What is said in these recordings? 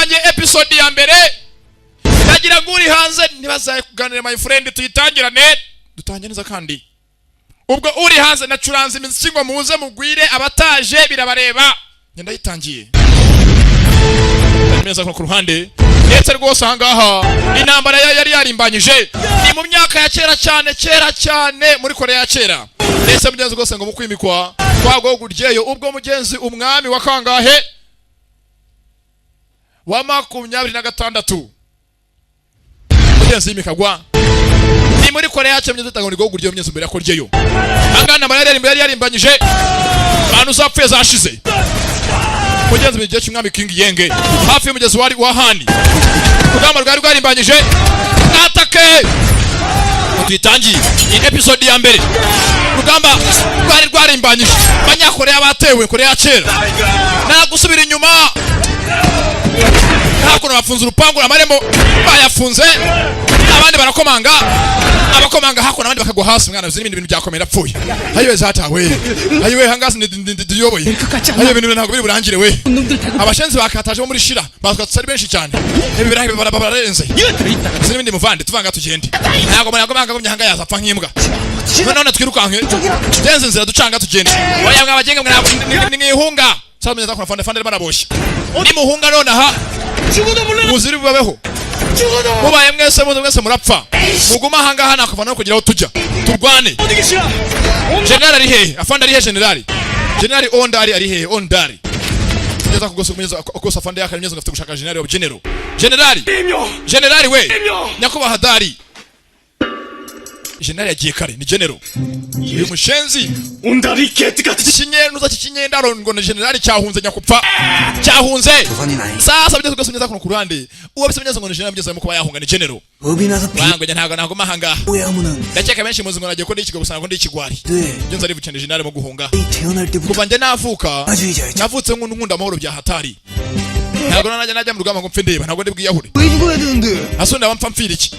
dutangiye episode ya mbere. Ndagira nguri hanze nibazaye kuganira my friend tuyitangirane. Dutangiye neza kandi. Ubwo uri hanze nacuranze imiziki ngo muze mugwire abataje birabareba. Ngenda yitangiye. Meza ku ruhande. Ndetse rwose ahangaha intambara yari yarimbanyije. Ni mu myaka ya kera cyane muri Korea ya kera. Ndetse mugenzi rwose ngo mukwimikwa kwago guryeyo ubwo mugenzi umwami wa kangahe wa 26 mugenzi yimikagwa ni muri Korea cyane mugenzi utanga ngo guryeyo mugenzi mbere yakoryeyo angana yari yarimbanyije abantu zapfuye zashize mugenzi bigiye cy'umwami King Yenge hafi y'umugezi wari wa Hani kugamba rwarimbanyije atake tuyitangiye in episode ya mbere rugamba rwarimbanyije abanyakoreya batewe Korea ya kera nta gusubira inyuma hakuno bafunze urupangu amarembo bayafunze abandi barakomanga abakomanga hakuno abandi bakagwa hasi mwana ziri ibintu byakomera pfuye ayiwe zatawe ayiwe hangasi ndiyoboye ayiwe ibintu ntabwo biri burangire we abashenzi bakataje muri shira bakatsa benshi cyane ibi birahe bararenze ziri ibindi muvande tuvanga tugende ntabwo muragomanga gumya hanga yazapfa nk'imbwa none twirukanke tugenze inzira ducanga tugende oya mwabagenga mwihunga cyamenye za kuna fande baraboshye ni muhunga none aha muziri babeho mubaye mwese murapfa muguma hanga hana akavana no kugira aho tujya turwane general ari he afande ari he general ondari ari he ondari neza kugosa afande yakanyeza ngafite gushaka general we nyakuba hadari general yagiye kare ni general uyu mushenzi ondari ketikati kinyenuza kinyendaro ngo na general cyahunze nyakupfa cyahunze sasa bigeze kugasubira kuno kurande uwo bisemye ngo general bigeze mu kuba yahunga ni general wango ntago mahanga ndakeka benshi muzi ngo nagiye ko ndikigo gusanga ko ndikigwari byo nzari bucende general mu guhunga kuva nje navuka navutse nkunda amahoro bya hatari ntago najya mu rugamba ngo mfe ndeba ntago ndibwiyahure asonda bamfa mfira iki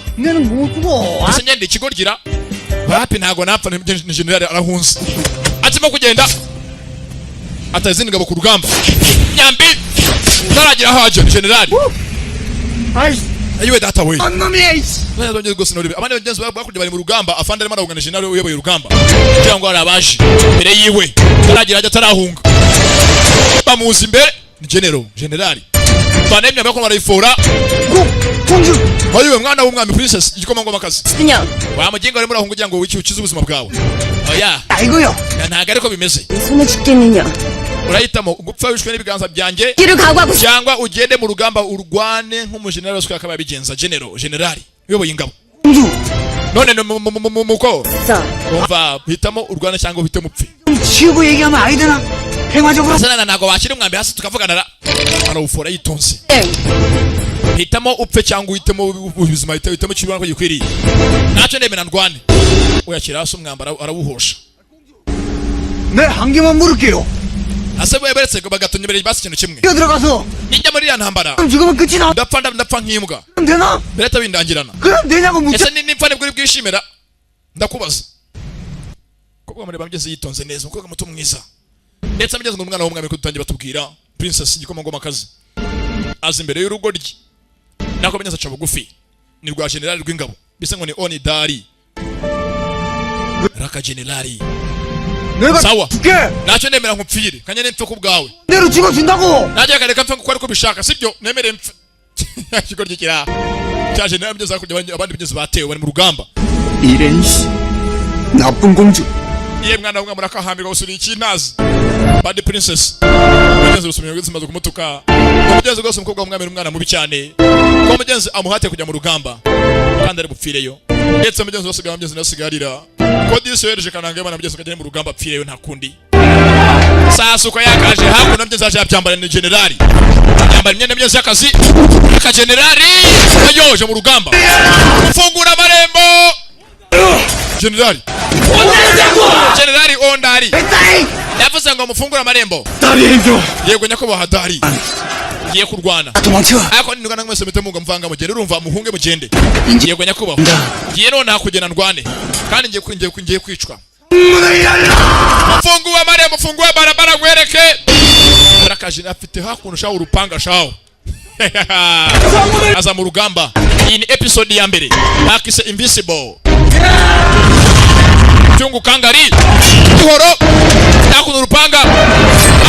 ese nyende ikigorgira hapi ntago napfa ni general arahunze atimo kugenda atazindi ngabo ku rugamba nyambi naragira haje general ayiwe data we none gose nori abandi bagenzi bakurya bari mu rugamba afande arimo arahunga general uyoboye urugamba kugira ngo arabaje mbere yiwe naragira ajya tarahunga bamuzi imbere ni general banemye abako barayifora ayiwe mwana w'umwami princess igikomangoma kazi wa mugengo arimo arahunga kugira ngo ukize ubuzima bwawe oya ayigoyo ntago ariko bimeze sone kikeninya urahitamo gupfa wishwe n'ibiganza byanjye cyangwa ugende mu rugamba urwane nk'umugeneral wese akaba yabigenza general uyoboye ingabo none muko umva hitamo urwane cyangwa uhitemo upfe chigo yegama aidana 행화적으로 sana nago bakiri umwambi hasi tukavugana arawufora yitonze hitamo upfe cyangwa uhitemo ubuzima hitamo kibana ko gikwiriye naco ndemena ndwane uyakira hasi umwambara arawuhosha 네 한 개만 물을게요 asebo yaberetse ngo bagatonye mbere basi kintu kimwe 들어가서 nijya muri ya ntambara 지금은 끝이 나 ndapfa nk'imbwa 되나 bereta bindangirana 그럼 되냐고 묻자 ese nimfa nibwo bwishimira ndakubaza kobwa muri bamugeze yitonze neza umukobwa muto mwiza ndetse amugeze ngo umwana w'umwami ko dutangiye batubwira princess igikomangoma kazi azi imbere y'urugo rye nako banyeza ca bugufi ni rwa general rw'ingabo bise ngo ni Onidari raka generali sawa nacho nemera nkupfire kanyene mpfe ku bwawe 내로 찍어준다고 naje kareka mpfe ko ariko bishaka sibyo nemere mpfe kiko ryikira cya general bigeze kurya abandi bigeze batewe bari mu rugamba 이렌시 나쁜 공주 iye mwana w'umwe murakahambirwa usuri ikintazi bad princess mugenzi usumye zimaze kumutuka mugenzi gose umukobwa w'umwami n'umwana mubi cyane ko mugenzi amuhate kujya mu rugamba kandi ari bupfireyo ndetse mugenzi wose gamba mugenzi nasigarira ko disi yereje kananga y'abana mugenzi kagere mu rugamba apfireyo nta kundi sasa uko yakaje hakuno mugenzi aje yabyambara ni general yambara imyenda mugenzi y'akazi aka general ayoje mu rugamba ufungura amarembo general Ondari yavuze ngo mufungura amarembo yego nyako hadari ngiye kurwana ariko ningana mwese mete munga mvanga mugende urumva muhunge mugende yego nyako ngiye none hakugena ndwane kandi ngiye kwicwa mufungura amarembo mufungura barabara gwereke barakaje afite hakuno shaho urupanga shaho aza mu rugamba. Iyi ni episode ya mbere bakise Invisible. Chungu kangari ihoro yakuno rupanga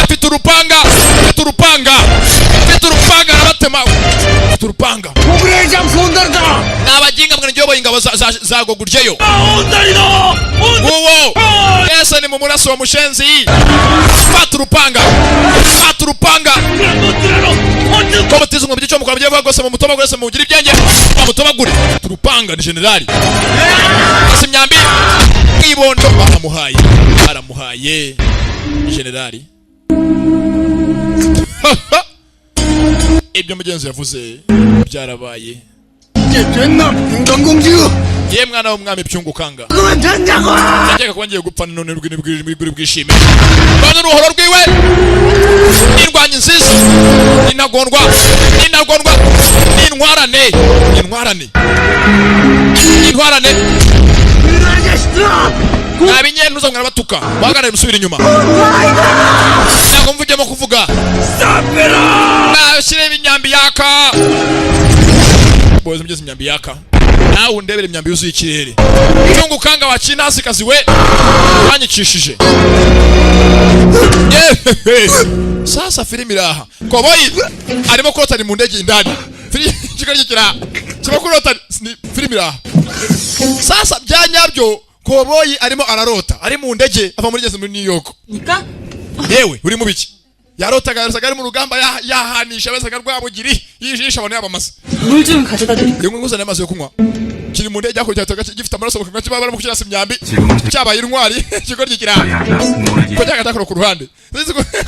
afite urupanga abatema turupanga 오브레이장 손들다 n'abajinga mwana njobo ingabo zago gurjeyo wowo ese ni mu muraso wa mushenzi fata urupanga ko batizo ngo byico mukora byo gose mu mutoba gose mu gira ibyenge mutoba gure turupanga ni generali asimyambi kibondo aramuhaye generali ibyo mugenzi yavuze byarabaye 됐나 인간공주 ye mwana w'umwami Byungu Kanga 그만 된다고 ndakeka ko ngiye gupfa none rw'ibiguri bwishime bana uruhoro rwiwe indwanyi nziza inagondwa intwarane abinyentuza mwana batuka bagana musubira inyuma nako mvugemo kuvuga nashire ibinyambi yaka boze mugeze imyambi yaka nawe undebere imyambi yuzuye ikirere Byungu Kanga wa Chinasi kazi we banyicishije sasa filimi iraha Koboyi arimo kurota ni mu ndege indani filimi iraha sasa byanyabyo Koboyi arimo ararota ari mu ndege ava muri geze muri New York yewe uri mu biki yarotaga ari mu rugamba yahanisha besaga rwabugiri yijisha abantu yabamaze 물 좀 가져다 드릴게요. rimwe nguza n'amazi yo kunywa kiri mu ndege akora cyatoga gifite amaraso mu kanwa kibaba mu kirasa imyambi cyabaye intwari kigo gikira ko cyagatakora ku ruhande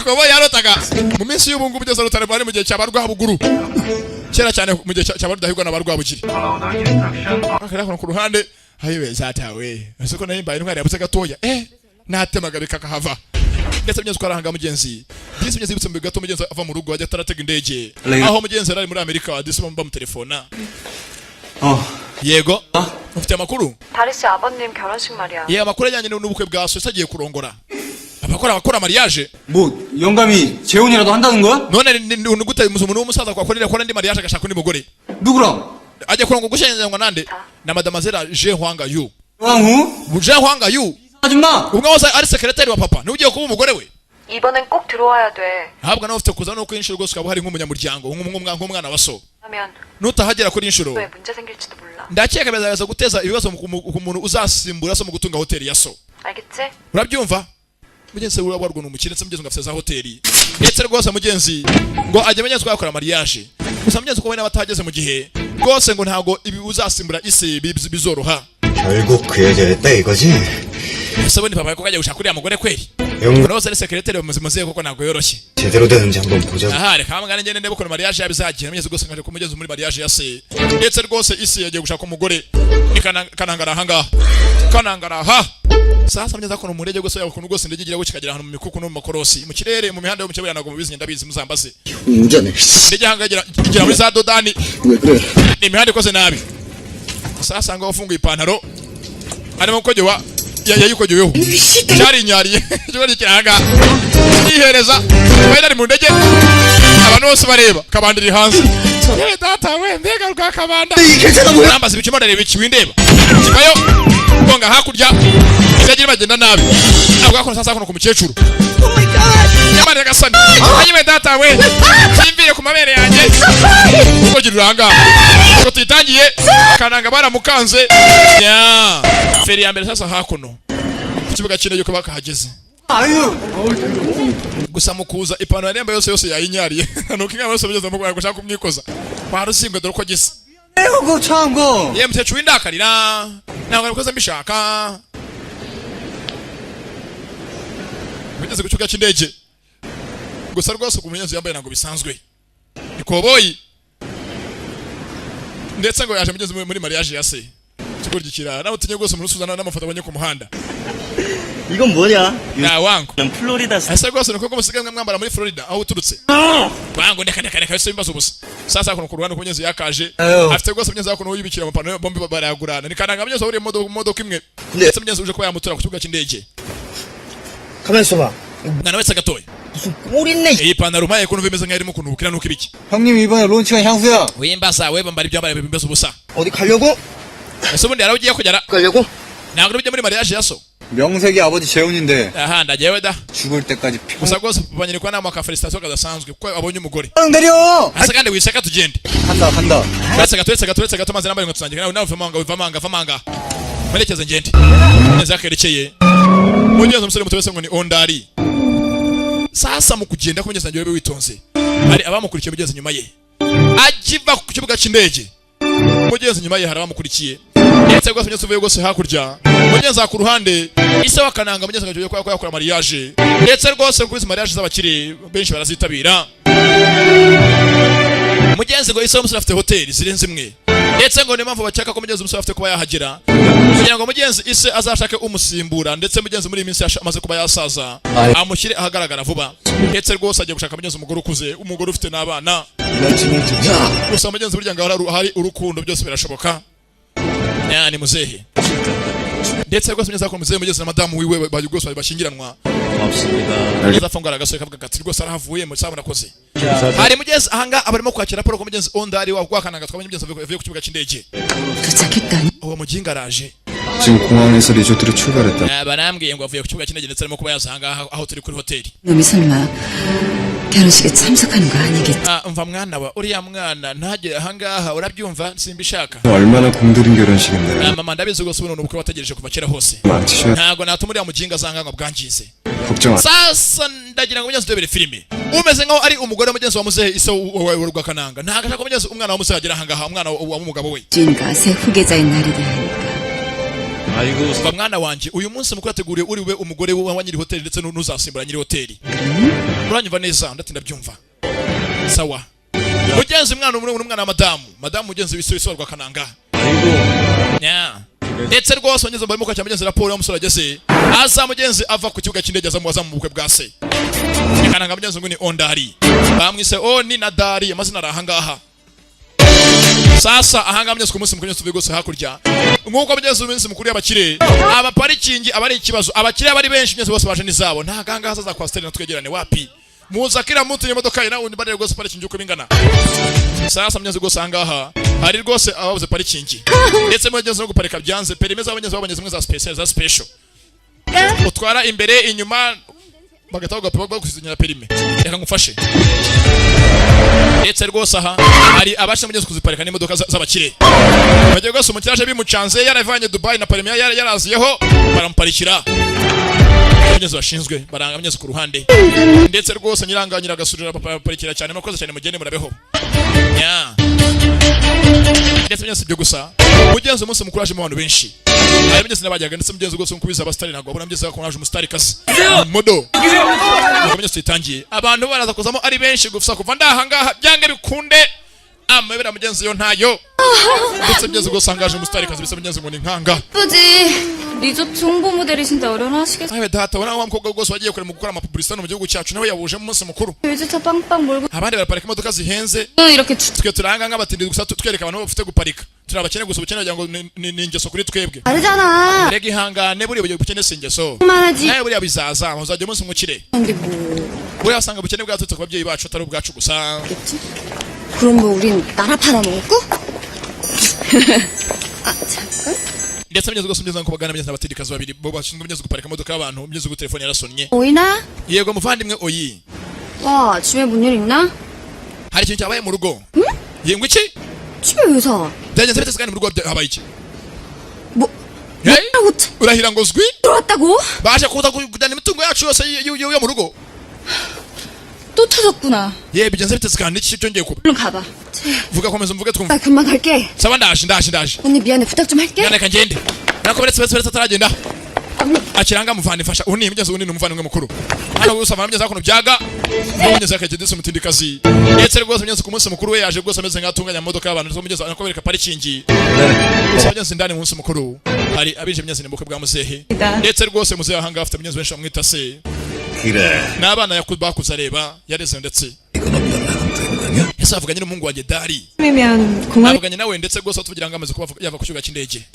Koboyi yarotaga mu minsi y'ubungu bugeze rutare bari mu gihe cyabarwa buguru kera cyane mu gihe cyabarudahirwa n'abarwabugiri akara ku ruhande hayiwe zatawe asiko nayimbaye intwari yabutse gatoya natemaga bikakahava ndetse mugeze kwarahanga mugenzi disi mugeze ibutse mu gato mugenzi ava mu rugo ajya taratega indege aho mugenzi ari muri Amerika disi bamu telefona yego ufite amakuru 다리씨 아버님 결혼식 말이야. ye amakuru ajyanye n'ubukwe bwa so sagiye kurongora abakora mariage 뭐 영감이 재혼이라도 한다는 거야? none gute umuntu w'umusaza kwakorera ndi mariage agashaka undi mugore 누구랑? ajya kurongora gushenyanwa nande na mademoiselle Je Hwanga Yu 왕후? Je Hwanga Yu 아줌마! ubwo wose ari secretary wa papa n'ugiye kuba umugore we 이번엔 꼭 들어와야 돼. habwa nawe ufite kuza no kwinshira rwose ukaba hari nk'umunyamuryango nk'umwana wa so 하면 nutahagera kuri inshuro 왜 문제 생길지도 몰라. ndakeka bizaza guteza ibibazo ku muntu uzasimbura so mu gutunga hoteli ya so 알겠지? urabyumva mugenzi we warwo n'umukire ndetse mugenzi ngafite za hoteli ndetse rwose mugenzi ngo ajye mugenzi twakora mariage gusa mugenzi ko we n'abatageze mu gihe rwose ngo ntago ibi uzasimbura isi bizoroha 결국 그 여자였다 이거지? ese we ni papa ko kajya gushaka uriya mugore kweri 영감 rwose ari secretary bamuzimuze koko ntago yoroshye 제대로 되는지 한번 보자고. aha reka hamwe ngene ndebe ko mariage yabizagira mugenzi rwose ngaje kumugeza muri mariage ya se ndetse rwose isi yagiye gushaka umugore kanangara aha sasa mugenzi ko umurege rwose yakuntu rwose ndagigira gukikagira ahantu mu mikuku no mu makorosi mu kirere mu mihanda yo mu kibuye nago mubizi ndabizi muzambaze 운전해 ndege hangagira igira muri za dodani 왜 그래 ni imihanda ikoze nabi sasa ngo ufunguye ipantaro arimo kogewa yayikogeweho cyari inyariye cyo kiranga yihereza bayari mu ndege abantu bose bareba kabandiri hanze yewe data we mbega rwa kabanda 괜찮아 뭐야 nambaza ibicimo ndareba iki windeba kibayo konga hakurya izagira bagenda nabi ntabwo akora sasa ku mukecuru yamara gasani ayiwe data we kimbiye ku mabere yanjye uko giruranga uko titangiye kananga baramukanze ya feri ya mbere sasa hakuno kibuga kine yuko bakahageze gusa mukuza ipantaro yaremba yose yayinyariye nuko inka yose bigeze mu gushaka kumwikoza barusimbwe dore ko gisa 그거 참 거. ye mukecuru indakarira ntabwo nabikoze mbishaka bigeze ku kibuga cy'indege gusa rwose ku munyenzi yambaye ntabwo bisanzwe ni Koboyi ndetse ngo yaje mugeze muri mariage ya se kigo gikira nawe utinye rwose umuntu usuzana n'amafoto abonye ku muhanda 이건 뭐냐? na wangu 난 플로리다 ese rwose nuko musigaye mwambara muri Florida aho uturutse wangu ndeka ese bimbaza ubusa sasa kuno ku ruhande ku munyenzi yakaje afite rwose munyenzi yakuno yibikira amapano bombi barayagurana nikananga munyenzi uri mu modoka imwe ndetse munyenzi uje kuba yamutura ku kibuga cy'indege 가만 있어봐 mwana wese gatoya 무슨 꼴 있네. iyi pantaro umpaye ko numva imeze nk'aho irimo kunubukira nuko ibiki 형님 이번에 론치가 향수야. wimbaza we bambara ibyambara bimeze ubusa 어디 가려고? ese ubundi yari ugiye kugera 가려고? ntabwo ujya muri mariage ya so 명색이 아버지 재훈인데 aha ndagewe da 죽을 때까지 평. gusa rwose papa nyiri kwa nama ka felicitation kadasanzwe kuko abonye umugore 형 내려. asa kandi wiseka tugende 간다. turetse gato maze nambaye inkweto zanjye nawe vamanga merekeze ngende neza yakerekeye mugenzi umusore muto wese ngo ni ondari sasa mu kugenda ko mugenzi wanjye witonze hari abamukurikiye mugenzi nyuma ye akiva ku kibuga cy'indege mugenzi nyuma ye hari abamukurikiye ndetse rwose mugenzi uvuye rwose hakurya mugenzi ku ruhande ise wakananga mugenzi ngaje ko yakora mariage ndetse rwose kuri izi mariage z'abakire benshi barazitabira mugenzi ngo ise umusore afite hoteli zirenze imwe ndetse ngo nimpamvu bacaka ko mugenzi umusore afite kuba yahagera kugira ngo mugenzi ise azashake umusimbura ndetse mugenzi muri iyi minsi amaze kuba yasaza amushyire ahagaragara vuba ndetse rwose agiye gushaka mugenzi umugore ukuze umugore ufite n'abana gusa mugenzi burya ngo hari urukundo byose birashoboka ni muzehe ndetse rwose mugenzi akora muzehe na madamu wiwe bari rwose bashyingiranwa neza afungura agasohoka kavuga ati rwose arahavuye mu cyabona koze hari mugenzi ahanga abarimo kwakira raporo ko mugenzi ondari wa kwakananga twabonye mugenzi avuye ku kibuga cy'indege 도착했다니. uwo muginga araje 지금 공항에서 리조트로 출발했다. barambwiye ngo avuye ku kibuga cy'indege ndetse arimo kuba yaza ahangaha aho turi kuri hoteli 놈이 설마 결혼식에 참석하는 거 아니겠지? mva mwana wa uriya mwana ntagere ahangaha urabyumva simbishaka 얼마나 공들인 결혼식인데. mama ndabizi rwose ubu ni ubukwe wategereje kuva kera hose 망치셔. ntabwo natuma uriya muginga azanga ngo bwangize 걱정 안. sasa ndagira ngo mugenzi udebere filime umeze nkaho ari umugore mugenzi wa muzehe ise wa kananga ntabwo ashaka mugenzi umwana wa muzehe agera ahangaha umwana wa mugabo we 주인과 새 후계자인 날이다 하니까. va mwana wanjye uyu munsi mukuru yateguriye uriwe umugore wa nyiri hoteli ndetse n'uzasimbura nyiri hoteli uranyumva neza ndatinda byumva sawa mugenzi umwana wa madamu mugenzi w'isi wa kananga ndetse rwose mugenzi barimo kwakira mugenzi raporo y'umusore ageze aza mugenzi ava ku kibuga cy'indege aza mu bukwe bwa se kananga mugenzi ngo ni ondari bamwise oni na dari amazina ari ahangaha sasa ahanga mugenzi ku munsi mukuru tuvuye gose hakurya nk'uko mugenzi umunsi mukuru y'abakire aba parikingi abari ikibazo abakire bari benshi mugenzi bose baje nizabo nta ganga hazaza kwa steri natwegerane wapi muzakira mutu imodoka ina undi bari gose parikingi uko bingana sasa mugenzi gose ahangaha hari rwose ababuze parikingi ndetse mugenzi no guparika byanze perimeza abanyenzi babanyeze mwe za special utwara imbere inyuma bagataho gapapa bakusinyira perime reka ngufashe ndetse rwose aha hari abasha mugenzi kuziparika n'imodoka z'abakire bagiye rwose umukiraje bimucanze yaravanye Dubai na perime yaraziyeho baramuparikira mugenzi washinzwe baranga mugenzi ku ruhande ndetse rwose nyiranganyira agasurira baparikira cyane makoze cyane mugende murabeho ndetse mugenzi byo gusa mugenzi umunsi mukuru aje mu bantu benshi hari mugenzi nabajyaga ndetse mugenzi rwose nkubiza abastari ntabwo abona mugenzi ko naje umustari kasi modo mugenzi itangiye abantu baraza kuzamo ari benshi gusa kuva ndahangaha byange bikunde amabera mugenzi yo ntayo ndetse mugenzi rwose angaje umustari kasi bisa mugenzi ngo ni nkanga 예쁘지. 리조트 홍보 모델이 진짜 어련하시겠어. abe data wana wa mukobwa rwose wagiye kure mu gukora amapublicité mu gihugu cyacu nawe yabuje mu munsi mukuru 유지차 빵빵 몰고 abandi baraparika imodoka zihenze 이렇게 주... twe turanga nk'abatindi gusa twereka abantu bafite guparika turabakene gusa ubukene kugira ngo ni ingeso kuri twebwe 다르잖아. rega ihangane buriya ubukene si ingeso 그만하지. nawe buriya bizaza muzajya umunsi mukire 근데 뭐... buriya usanga ubukene bwaturutse ku babyeyi bacu atari ubwacu gusa 그럼 뭐 우린 나라 팔아먹고? 아 잠깐. ndetse mugeze rwose mugeze kubagana mugeze abatindikazi babiri bo bashinzwe mugeze guparika imodoka y'abantu mugeze telefone yarasonnye 보이나? yego muvandimwe oyi 와 집에 뭔 일 있나? hari ikintu cyabaye mu rugo yego iki 집에 왜 사? byagenze bite kandi mu rugo habaye iki 뭐... Hey? 뭐라고 urahira ngo zwi 들어왔다고? baje kuza kujyana imitungo yacu yose yo mu rugo 또 터졌구나. ye bigenze bite kandi iki cyongeye kuba 얼른 가봐. vuga komeza mvuge twumva 나 금방 갈게. saba ndaje 언니 미안해 부탁 좀 할게. nyaneka ngende nako beretse ataragenda akiranga muvana ifasha uni mugeze uni numuvana mukuru hano gusa mugeze akono byaga mugeze akagedese umutindikazi ndetse rwose mugeze ku munsi mukuru we yaje rwose ameze nk'atunganya imodoka y'abantu zo mugeze anakobereka parikingi gusa mugeze ndani mu munsi mukuru hari abije mugeze mu bukwe bwa muzehe ndetse rwose muzehe ahanga afite mugeze benshi bamwita se 그래. n'abana bakuze areba yareze ndetse 이건 없는 나는 되는 거 아니야? ese avuganye n'umuhungu wanjye Dari 이면 공항 avuganye nawe ndetse rwose tuvugira ngo amaze kuba yava ku kibuga cy'indege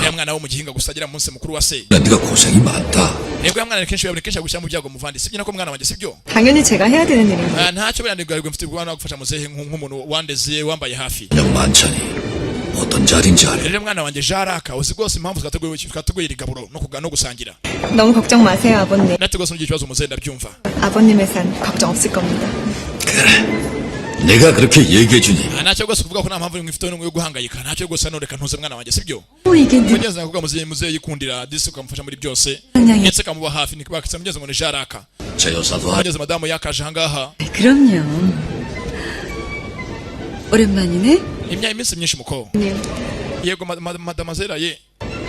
ya mwana wo mu gihinga gusa agira munsi mukuru wa se 네가 고생이 많다. yego ya mwana kenshi yabone kenshi agushyira mu byago muvandi sibyo nako mwana wanjye sibyo 당연히 제가 해야 되는 일입니다. ntacyo biranirwa mfite ubwana gufasha muzehe nk'umuntu wandeze wambaye hafi 영 많잖니. 어떤 자리인지 알아. rero mwana wanjye Jaraka uzi rwose impamvu twateguye iri gaburo no gusangira 너무 걱정 마세요, 아버님. natwe rwose n'ugiye ikibazo muzehe ndabyumva 아버님의 산 걱정 없을 겁니다. 그래. 내가 그렇게 얘기해주니 ntacyo rwose kuvuga ko nta mpamvu ifite yo guhangayika ntacyo rwose noreka ntuze mwana wanjye sibyo 이게 mugeze nakuvuga muzehe yikundira disi ukamufasha muri byose 그냥요. ndetse kamuba hafi nikubakitse mugeze ngo ni Jaraka 제 여사도 하 mugeze madamu yakaje ahangaha 그럼요. 오랜만이네. iminsi myinshi muko 님, yego madamazera ye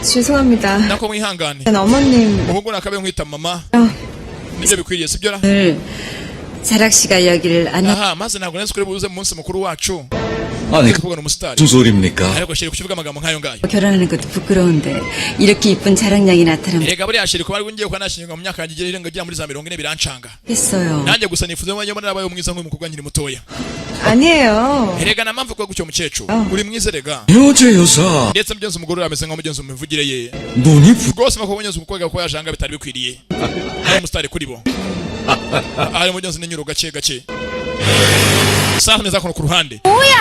죄송합니다. nako mwihangane 난 어머님, umuhungu nakabe nkwita mama nibyo bikwiriye sibyo ra 오늘 자락 씨가 여기를 안 aha maze ntabwo nzi kuri buze mu munsi mukuru wacu 아니 kuvugana umusitari 무슨 소리입니까? ariko shiri kukivuga amagambo nk'ayo ngayo 결혼하는 것도 부끄러운데 이렇게 이쁜 자랑량이 나타나면 erega buriya shiri kuba ari ngiye kuba nashyinga mu myaka yanjye igera muri za 40 birancanga 좋겠어요. nanjye gusa nifuza ko mbona nabaye mwiza nk'uyu mukobwa nkiri mutoya 아니에요. erega na mpamvu ko gutyo mukecuru uri mwiza erega 여제 여사 ndetse mugenzi umugore ameze nk'umugenzi mu mivugire ye 눈이 부... rwose makubonye umukobwa ko yajanga bitari bikwiriye ari umusitari kuri bo ari mugenzi n'inyuro gake gake sasa neza kono ku ruhande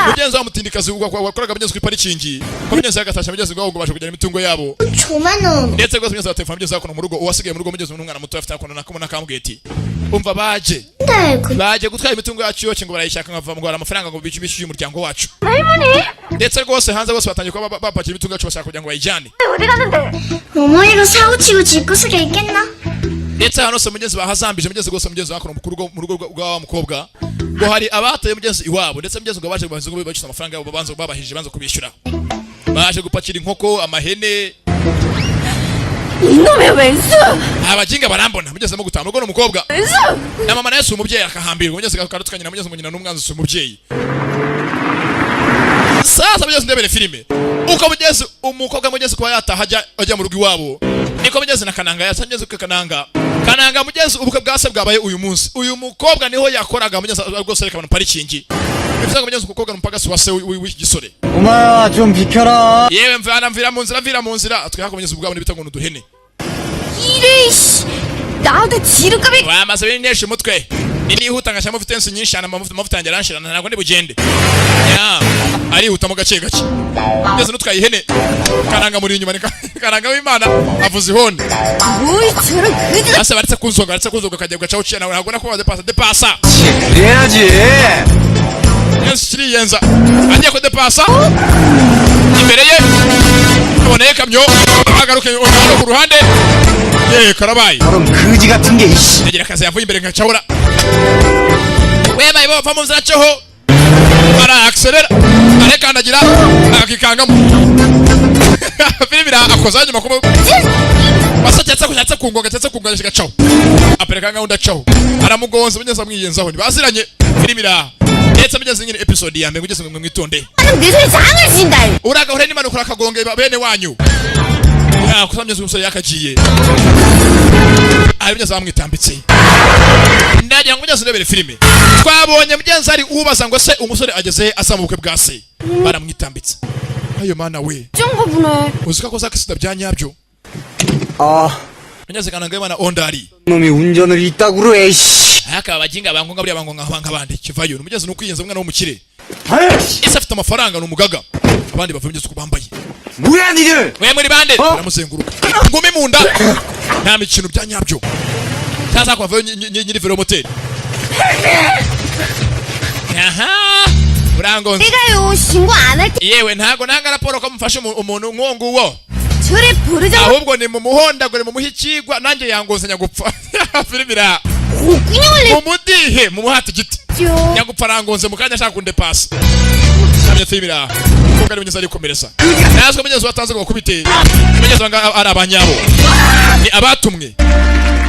mugenzi wa mutindikazi wakoraga mugenzi ku parikingi ko mugenzi yagatashya mugenzi ngo ubasha kujyana imitungo yabo 조만원 ndetse rwose mugenzi wa telefone mugenzi wa kono mu rugo uwasigaye mu rugo mugenzi n'umwana muto afite akono nakamuna kamubweti umva baje gutwara imitungo yacu yose ngo barayishaka nkava ngo amafaranga ngo bishyuye umuryango wacu ndetse rwose hanze bose batangiye kuba bapakira imitungo yacu bashaka kugira ngo bayijyane 어머니가 사고치고 집구석에 있겠나? ndetse hano se mugenzi bahazambije mugenzi rwose mugenzi wa kono mu rugo rwa mukobwa ngo hari abataye mugenzi iwabo ndetse mugenzi ngo baje bazi ngo bacisha amafaranga yabo babanza babahije banza kubishyura baje gupakira inkoko amahene 이놈의 왼수! abajinga barambona mugeze mu gutaha ugo n'umukobwa na mama naye si umubyeyi akahambirwa mugeze akarutukanye na mugeze ngo nyina n'umwanzi si umubyeyi sasa mugeze ndebere filime uko mugeze umukobwa mugeze kuba yataha ajya mu rugo iwabo niko mugeze na kananga yasamugeze ku kananga mugeze ubukwe bwase bwabaye uyu munsi uyu mukobwa niho yakoraga mugeze rwose reka abantu parikingi bivuze ngo mugeze umukobwa n'umupagasi wa se w'iki gisore 엄마야 좀 비켜라. yewe mvira mu nzira twihako mugeze ubwabo n'ibita ngo nuduhene 이래, 씨! 나한테 지름값이 wamaze binesha umutwe nihuta ngashyamo vitensi nyinshi cyane amavuta yanjye aranshirana ntabwo ndi bugende ya arihuta mu gace gake ngeze n'utwaye ihene karanga muri inyuma karanga w'Imana avuze ihone 뭐이 저런 그저 ase baretse kunzoga kajya gacaho cyane ntabwo nakubona depasa 그래야지. Yesu kiriyenza agiye ko depasa imbere ye aboneye kamyo agaruke ku ruhande karabaye 그럼 거지 같은 게 이씨. ndagira akazi yavuye imbere nkacahura wema ibo va mu nzira cyaho ara accelera arekandagira akikangamo filimi akoza nyuma ko basatse kungonga gacaho apereka ngaho ndacaho aramugonza mugeze amwiyenzaho ntibaziranye filimi ndetse mugeze nyine episode ya mbere ugeze mu mwitonde 내 소리 장을 친다! uraga hore n'imana ukora akagonge bene wanyu kusamye umusore yakagiye mugeze bamwitambitse ndagira ngo mugeze ndebere filime twabonye mugenzi ari ubaza ngo se umusore ageze asa mu bukwe bwa se baramwitambitse ayo mana we 쫑거 보네. uziko akoze akisida bya nyabyo 아 mugenzi kananga Imana ondari 놈이 운전을 이따구로 해. 씨. aka abaginga bangonga buriya bangonga abandi kivayo mugenzi n'ukwiyenza umwana w'umukire 아이씨. ese afite amafaranga n'umugaga abandi bava mugenzi uko bambaye 뭐야 니들? we muri bande baramuzenguruka ngumi mu nda nta mikino bya nyabyo cyaza kwavayo nyiri velomoteri aha urangonze 내가요, 신고 안 할 때. yewe ntago nanga raporo ko mufashe umuntu nk'uwo 저래 버르장 ahubwo ni mu muhondagure mu muhikigwa nanjye yangonze nyagupfa filimi 옥균형을 umudihe mu muhati giti 냈죠. nyagupfa arangonze mu kanya ashaka kundepasa namye filimi kuko ari munyeza arikomereza nazwe munyeza watanze ngo bakubite munyeza wanga ari abanyabo ni abatumwe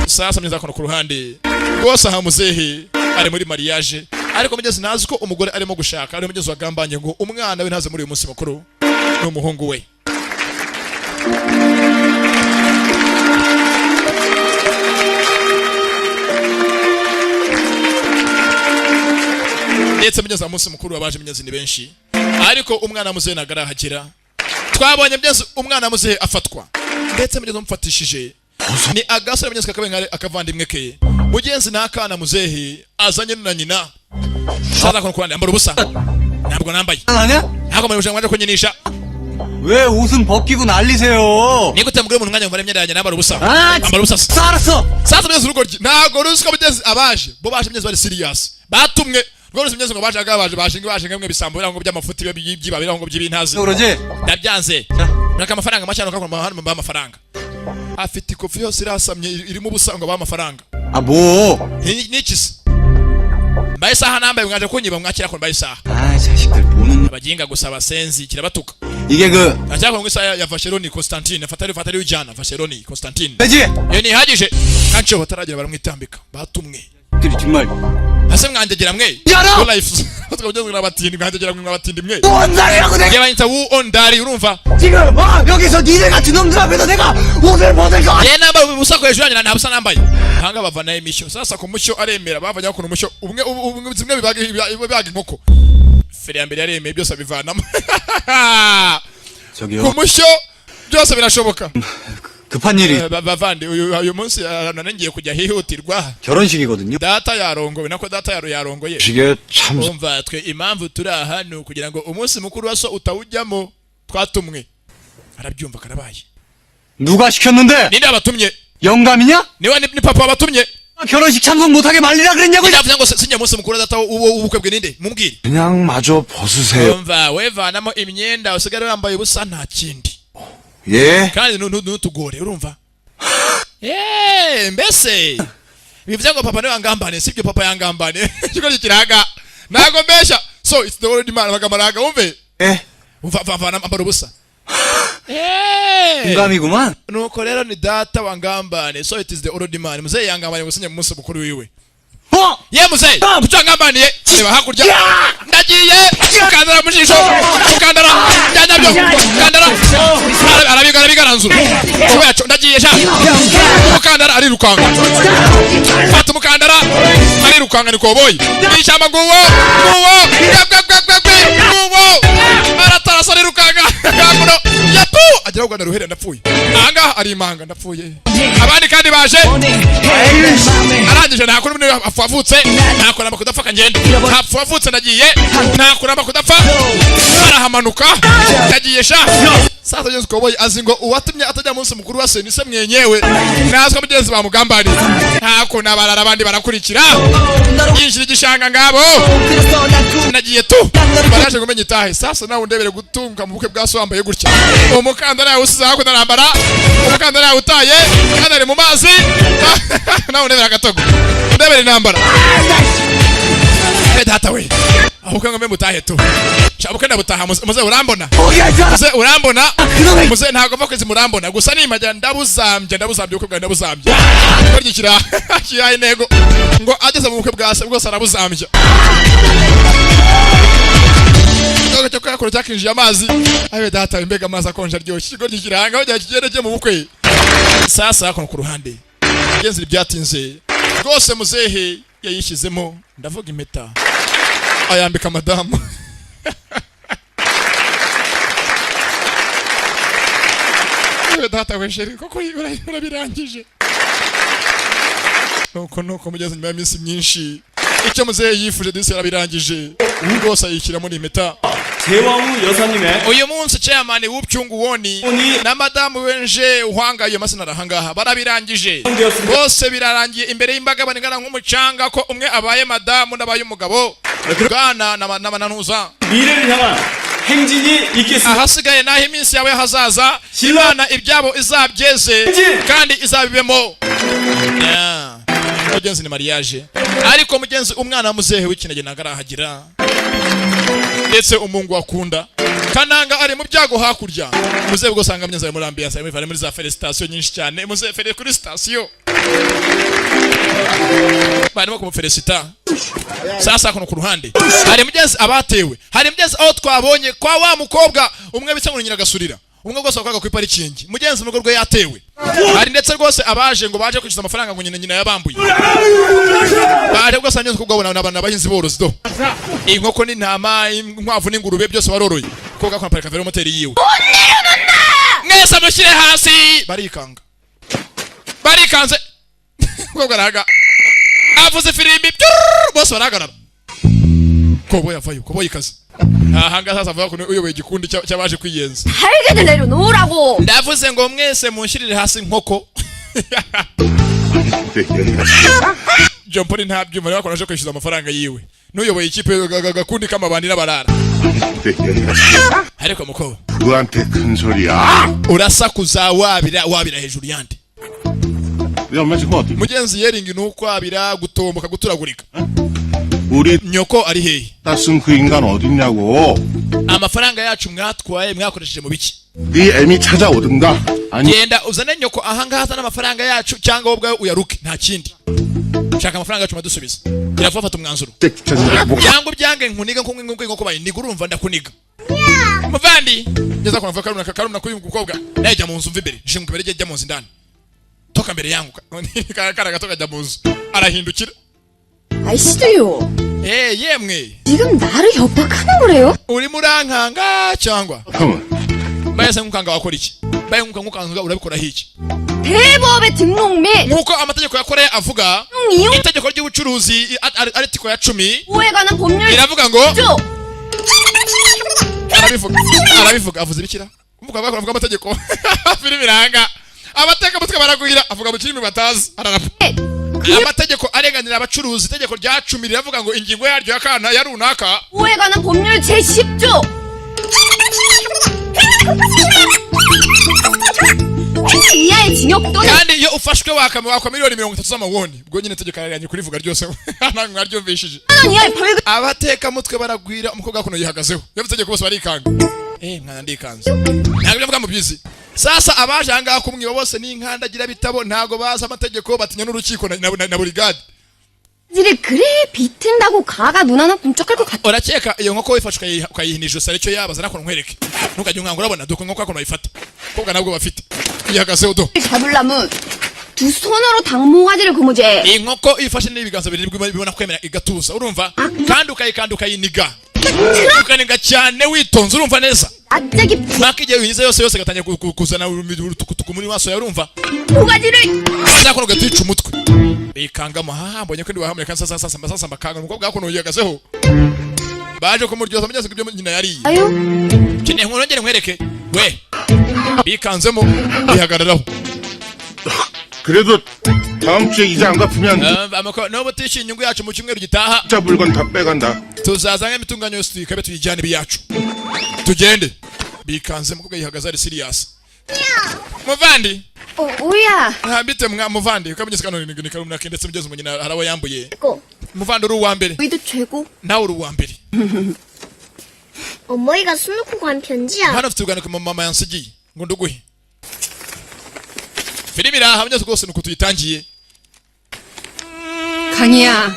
sasa munyeza kono ku ruhande rwose aha muzehe ari muri mariage ariko munyeza nazi ko umugore arimo gushaka ari munyeza wagambanye ngo umwana we ntaze muri uyu munsi mukuru n'umuhungu we ndetse mugeze umunsi mukuru wabaje mugeze ni benshi ariko umwana muzehe nagarahagera twabonye mugeze umwana muzehe afatwa ndetse mugeze umfatishije ni agasore mugeze kakabenga akavandimwe ke mugenzi nakana muzehe azanye na nyina saza kono kwandi ambara ubusa ntabwo nambaye ntabwo muri bujangwa ko nyinisha 왜 옷은 벗기고 난리세요? nigute mugure mu mwanya mvara yanjye nambara ubusa 아, ambara ubusa 알았어. sasa mugeze urugoryi ntabwo rusiko mugeze abaje bo baje mugeze bari serious batumwe rwose mugeze ngo baje agabaje bashinga mwe bisambo birango by'amafuti by'iba birango by'ibintazi 그러지? ndabyanze naka amafaranga macano kako mu ba amafaranga afite ikofi yose irasamye irimo ubusango ba amafaranga 아, 뭐? nikisi mbaye saha nambaye mwaje kunyiba mwakira ko mbaye saha 아, 자식들 보는 abaginga gusaba senzi kirabatuka 이게 그 achako ngo isaha ya Vasheroni Constantine fatari ujana Vasheroni Constantine 돼지. yo ni hagije kancho bataragira baramwitambika batumwe 그리 정말 hase mwandegera mwe Yara! go life twageze n'abatindi mwandegera mwe n'abatindi mwe 뭔다리라고 내가 yabanyita wu ondari urumva 지금 여기서 니네 같은 놈들 앞에서 내가 옷을 벗을 거 ye namba ubusako hejuru yanjye ntabusa nambaye hanga bavana imisho sasa ku mushyo aremera bavanya ku mushyo ubwe zimwe bibaga inkoko fere ya mbere yaremeye byose abivanamo 저기요. ku mushyo byose birashoboka 급한 일이 bavandi uyu munsi nanengiye kujya hihutirwa 결혼식이거든요. data yarongowe nako data yarongoye 시계 참 umva twe impamvu turi aha ni ukugira ngo umunsi mukuru wa so utawujyamo twatumwe arabyumva karabaye 누가 시켰는데? ninde abatumye 영감이냐? niwe ni papa wabatumye 결혼식 참석 못하게 말리라 그랬냐고. ndavuze ngo sinjye munsi mukuru data ubukwe bwe ninde mumbwire 그냥 마저 벗으세요. umva wevanamo imyenda usigare wambaye ubusa nta kindi 예? kandi ntutugore urumva mbese bivuze ngo papa niwe yangambane sibyo papa yangambane kiko kiraga ntago mbesha so it's the old man bagamaraga umve 예? vana ambara ubusa 영감이구만. nuko rero ni data wangambane so it is the old man muzehe yangambane gusinya mu munsi mukuru wiwe 어? ye muzehe kuco yangambaniye reba hakurya ndagiye ukandara mu jisho ukandara byanyabyo ukandara arabigaranzura kubera ndagiye sha umukandara arirukanga fata umukandara arirukanga ni koboyi n'ishyamba nguwo aratarasa arirukanga gakuno yapu agira ngo ndaruhere ndapfuye ahangaha ari imanga ndapfuye abandi kandi baje arangije ntakora umwe afavutse ntakuramba kudapfa kangenda ntapfavutse ndagiye ntakuramba kudapfa arahamanuka ndagiye sha sasa Yesu koboyi azi ngo uwatumye atajya munsi mukuru wa se ni se mwenyewe nazwa mugenzi bamugambaniye ntako nabarara abandi barakurikira yinjira igishanga ngabo nagiye tu baraje kumenya itahe sasa nawe ndebere gutunga mu bukwe bwa so wambaye gutya umukandara yawe usize hako narambara umukandara yawe utaye kandi ari mu mazi nawe ndebere agatogo ndebere intambara data we aho kanga mbe mutahe tu shabuke ndabutaha muze urambona muze urambona muze ntago mva kwezi murambona gusa nimajya ndabuzambye ubukwe bwa ndabuzambye ko ryikira kiyaye intego ngo ageze mu bukwe bwa se bwose arabuzambye ndogo cyo kwakora cyakinjiye amazi ayo data imbega amazi akonje aryoshye ko ryikiranga bajya kigereje mu bukwe sasa kono ku ruhande genzi byatinze rwose muzehe yayishizemo ndavuga impeta ayambika madamu data wesheri koko urabirangije nuko mugeze nyuma y'iminsi myinshi icyo muzehe yifuje disi yarabirangije rwose ayishyiramo n'impeta 대왕후 여사님의 uyu munsi chairman w'ubyungu woni na madamu wenje uhanga iyo masina rahangaha barabirangije bose birarangiye imbere y'imbaga baningana nk'umucanga ko umwe abaye madamu n'abaye umugabo gana n'amantuza 미래를 향한 행진이 있겠습니다. ahasigaye naho iminsi yawe hazaza Imana ibyabo izabyeze kandi izabibemo mugenzi ni mariage ariko mugenzi umwana muzehe w'ikinege nagarahagira ndetse umungu akunda kananga ari mu byago hakurya muzehe bwo sanga myenza muri ambiance ari muri za felicitation nyinshi cyane muzehe fere kuri station barimo kumufelicita sasa kuno ku ruhande hari mugenzi abatewe hari mugenzi aho twabonye kwa wa mukobwa umwe bitse ngo nyiragasurira umwe rwose wakoraga kuri parikingi mugenzi mu rugo rwe yatewe hari ndetse rwose abaje ngo baje kwishyuza amafaranga ngo nyina yabambuye baje rwose anyuze kubwabona n'abantu abahinzi borozi do inkoko n'intama inkwavu n'ingurube byose baroroye ko gakora parika vero moteri yiwe mwese mushyire hasi barikanze ko garaga avuze firimbi bose barahagarara kobo yavayo kobo yikaze ahanga sasa avuga ko uyoboye igikundi cy'abaje kwiyenza 달게들 내려놓으라고. ndavuze ngo mwese munshirire hasi nkoko Jompoli nta byuma rero akoraje kwishyuza amafaranga yiwe n'uyoboye ikipe gakundi k'amabandi n'abarara ariko muko 누구한테 큰 소리야? urasakuza wabira hejuru yandi 우리 엄마 지금 어디? mugenzi yeringi nuko abira gutomboka guturagurika 우리 nyoko ari hehe 따쓴 그 인간 어딨냐고. amafaranga yacu mwatwaye mwakoresheje mu biki 네 애미 찾아오든가. 아니 genda uzane nyoko ahangaha azana amafaranga yacu cyangwa wowe ubwawe uyaruke nta kindi shaka amafaranga yacu madusubiza iravuga fata umwanzuro cyangwa byange nkuniga nk'uko bayiniga urumva ndakuniga muvandi ngeza ko navuga karumuna k'uyu mukobwa najya mu nzu mva imbere nshinga imbere jya mu nzu ndani toka mbere yangu karaga toka jya mu nzu arahindukira 아이씨도요. yemwe 지금 나를 협박하는 거래요? urimo urankanga cyangwa 잠깐만. bayase nkukanga wakora iki baye nkukanga urabikora hiki 대법의 등록 및 nkuko amategeko yakoreye avuga 이용 itegeko ry'ubucuruzi aritiko ya 10 보호에 관한 법률 iravuga ngo 조 arabivuga avuze bikira umuko avuga amategeko filimi iranga abateka mutwe baraguhira avuga mu kirimi batazi ararapa amategeko arenganira abacuruzi itegeko rya 10 riravuga ngo ingingo yaryo ya kana ya runaka 보호에 관한 법률 제10조 이하의 징역 또는 kandi iyo ufashwe wakwa miliyoni 30 z'amawoni ubwo nyine itegeko yarenganye kurivuga ryose ntabwo mwaryumvishije 10만 원 이하의 벌금 abateka mutwe baragwira umukobwa kuno yihagazeho yavuze itegeko bose barikanga mwana ndikanze ntabwo bivuga mu byizi sasa abaje ahangaha kumwiba bose n'inkandagira bitabo ntago bazi amategeko batinya n'urukiko na burigade 지를 그래 비튼다고 가가 눈 하나 bun쩍할 것 같아. urakeka iyo nkoko wifashwe ukayihinije sare cyo yabaza nakora nkwereke ntukajye umwanga urabona duko nkoko akono bayifata kobwa nabwo bafite yihagazeho do 잡으려면 두 손으로 당모가지를 고무제. inkoko ifashe n'ibiganza bibiri bibona kwemera igatuza urumva kandi ukayiniga ukaniga cyane witonze urumva neza 갑자기 nakije wize yose gatanya kuzana urutukutuku muri maso ya urumva 모가지를 zakono gatica umutwe ikangamo mbonye ko ndi wahamure kandi sasa mbakanga nuko bwakono yihagazeho baje kumuryoza mugeze ibyo nyina yariye 아유 kene nkorongere nkwereke we bikanzemo bihagararaho 그래도 다음 주에 이자 안 갚으면 no butisha inyungu yacu mu cyumweru gitaha 진짜 물건 다 빼간다. tuzazanga imitunganyo yose ikabe tuyijyana ibiyacu tugende bikanze mukobwa yihagaze ari serious muvandi 오야 bite muvandi ukamugeze kano ni karumuna ndetse mugeze umunyina harawo yambuye 고 muvandi uri uwa mbere 우리도 최고. nawe uri uwa mbere 어머니가 술 놓고 간 편지야. hano mfite ubwaniko mama yansigiye ngo nduguhe filimi iraha byose rwose nuko tuyitangiye 강희야,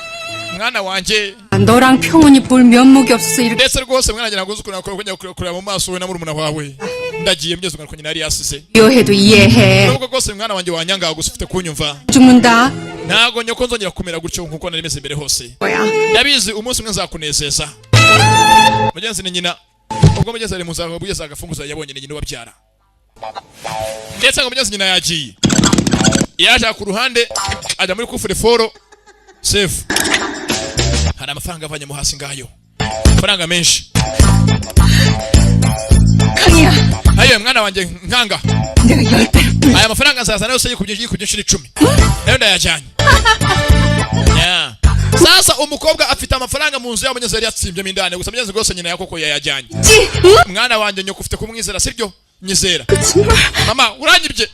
mwana wanje 너랑 평온이 볼 면목이 없어서 이렇게 ndetse rwose mwana ngira ngo uzukuna kureba mu maso we na murumuna wawe ndagiye mugeze ubwaniko nyina yari yasize 미워해도 이해해. nubwo rwose mwana wanjye wanyanga gusa ufite kunyumva 죽는다. ntago nyoko nzongera kumera gutyo nkuko nari meze mbere hose 뭐야? ndabizi umunsi umwe nzakunezeza mugenzi ni nyina ubwo mugenzi ari muzaho bugeze agafunguzo yabonye ni nyina wabyara ndetse ngo mugenzi nyina yagiye yaje ku ruhande ajya muri kufure foro safe hari amafaranga avanye mu hasi ngayo amafaranga menshi 강희야, ayo mwana wanjye nkanga 내가 10배로 aya mafaranga nzazana yose yikubye inshuro 10 nayo ndayajyanye yeah. Sasa umukobwa afite amafaranga mu nzu ya mugenzi yari yatsimbyemo indane gusa mugenzi rwose nyina yakoko yayajyanye mwana wanjye nyoko ufite kumwizera sibyo nyizera mama uranyibye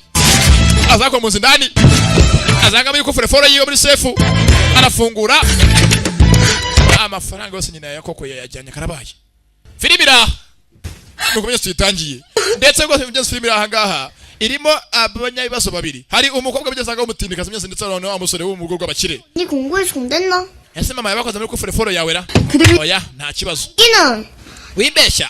azako mu nzu ndani azanga muri kufure foro yiwe muri sefu arafungura amafaranga yose nyina yakoko yayajyanye karabaye filibira nuko byose tuyitangiye ndetse rwose mugenzi filibira ahangaha irimo abanyabibazo babiri hari umukobwa bigezanga umutindikaza myese ndetse n'abana b'amusore wo mu rugo rw'abakire 니 공부에 손댔나? ese mama yabakoze muri kufure foro yawe ra 그들이 oya nta kibazo 끼는 wimbeshya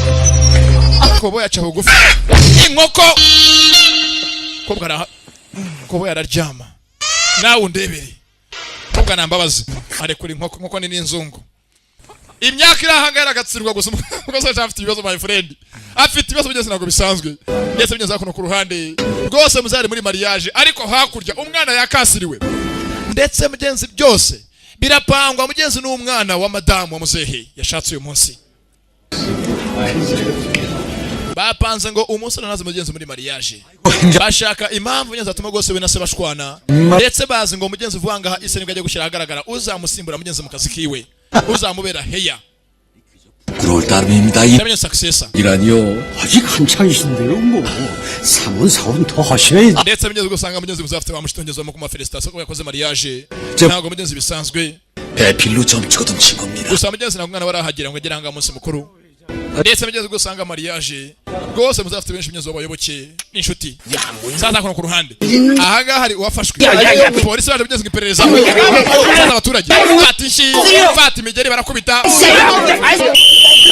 kobo yaca bugufi inkoko kobo yararyama nawe undebere kobwa nambabazi arekura inkoko ni n'inzungu imyaka irahangara agatsirwa gusa ubwo se afite ibibazo my friend afite ibibazo byose ntabwo bisanzwe ndetse binyuze kuno ku ruhande rwose muzari muri mariage ariko hakurya umwana yakasiriwe ndetse mugenzi byose birapangwa mugenzi n'umwana wa madamu wa muzehe yashatse uyu munsi bapanze ngo umunsi naze mugenzi muri mariage bashaka impamvu mugenzi atuma rwose we na se bashwana ndetse bazi ngo mugenzi vanga ise nibwo ajya gushyira ahagaragara uzamusimbura mugenzi mu kazi kiwe uzamubera heya 그럴 따름입니다. 이라면 successor 이라니요. 아직 한창이신데요 뭐 사문사원 더 하셔야지. ndetse mugenzi gusanga mugenzi muzafite bamushitongeza mu kuma felicitation ko yakoze mariage ntabwo mugenzi bisanzwe 배필로 점치거든 친 겁니다. gusa mugenzi ntabwo mwana barahagira ngo agere hanga munsi mukuru ndetse mugenzi gusanga mariage rwose muzafite benshi mugenzi w'abayoboke n'inshuti sasa kuno ku ruhande ahanga hari uwafashwe polisi baje mugenzi iperereza sasa abaturage fata imigeri barakubita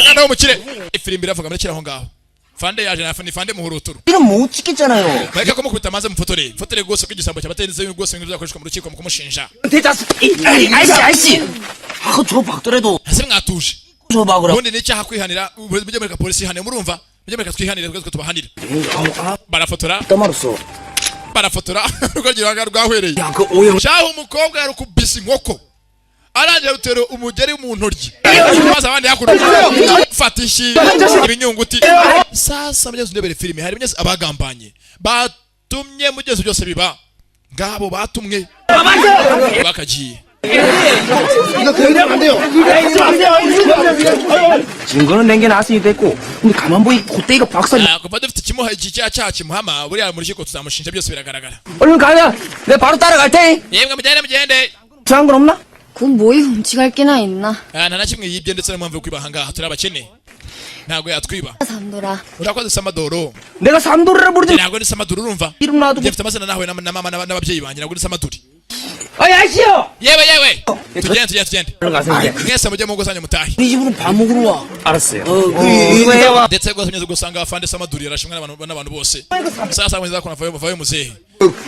kandi umukire ifirimbi iravuga muri kiraho ngaho fande yaje na fande muhuruturu 이건 못 찍겠잖아요. Maika ko mukubita maze mufotore fotore gose ko igisambo cyabatenze rwose ibintu byakoreshwa mu rukiko mukumushinja 대자스 아이씨 저 박더라도 ese mwatuje 저 박으라. ubundi ni cyaha kwihanira mujye muri polisi hane murumva mujye muri twihanire twese tubahanira barafotora barafotora ruko giranga rwahwereye 야그 오영 cyaha umukobwa yari kubisa inkoko aranje rutero umugeri mu ntoryi maze abandi yakuru fatishi ibinyunguti sasa mugenzi ndebere filime hari mugenzi abagambanye batumye mugenzi byose biba ngabo batumwe bakagiye 이거 그냥 안 돼요. 증거는 낸 게 나왔으니 됐고 근데 가만 보니 그때가 박사님 kuva dufite ikimuha iki cyaha kimuhama buriya mu rukiko tuzamushinja byose biragaragara 얼른 가자. 내가 바로 따라갈 테니. yemwe mugende 이상한 건 없나? 그건 뭐이 훔치갈 게나 있나? nta na kimwe yibye ndetse n'impamvu yo kwiba ahangaha turi abakene ntabwo yatwiba 삼돌아. urakoze samadoro 내가 삼돌이라 부르지. ntabwo ndi samadoro urumva 이름 놔두고. njye mfite amazina nawe na mama n'ababyeyi banjye ntabwo ndi samadori 아이 아저씨요. yewe tugende 얼른 가서 이제. mwese mujye mu ngo zanyu mutahe 우리 집으로 밥 먹으러 와. 알았어요. 이거 해봐. ndetse rwose mugeze gusanga afande samaduri yarashimwe n'abantu bose sasa mwenza kuna vayo muzehe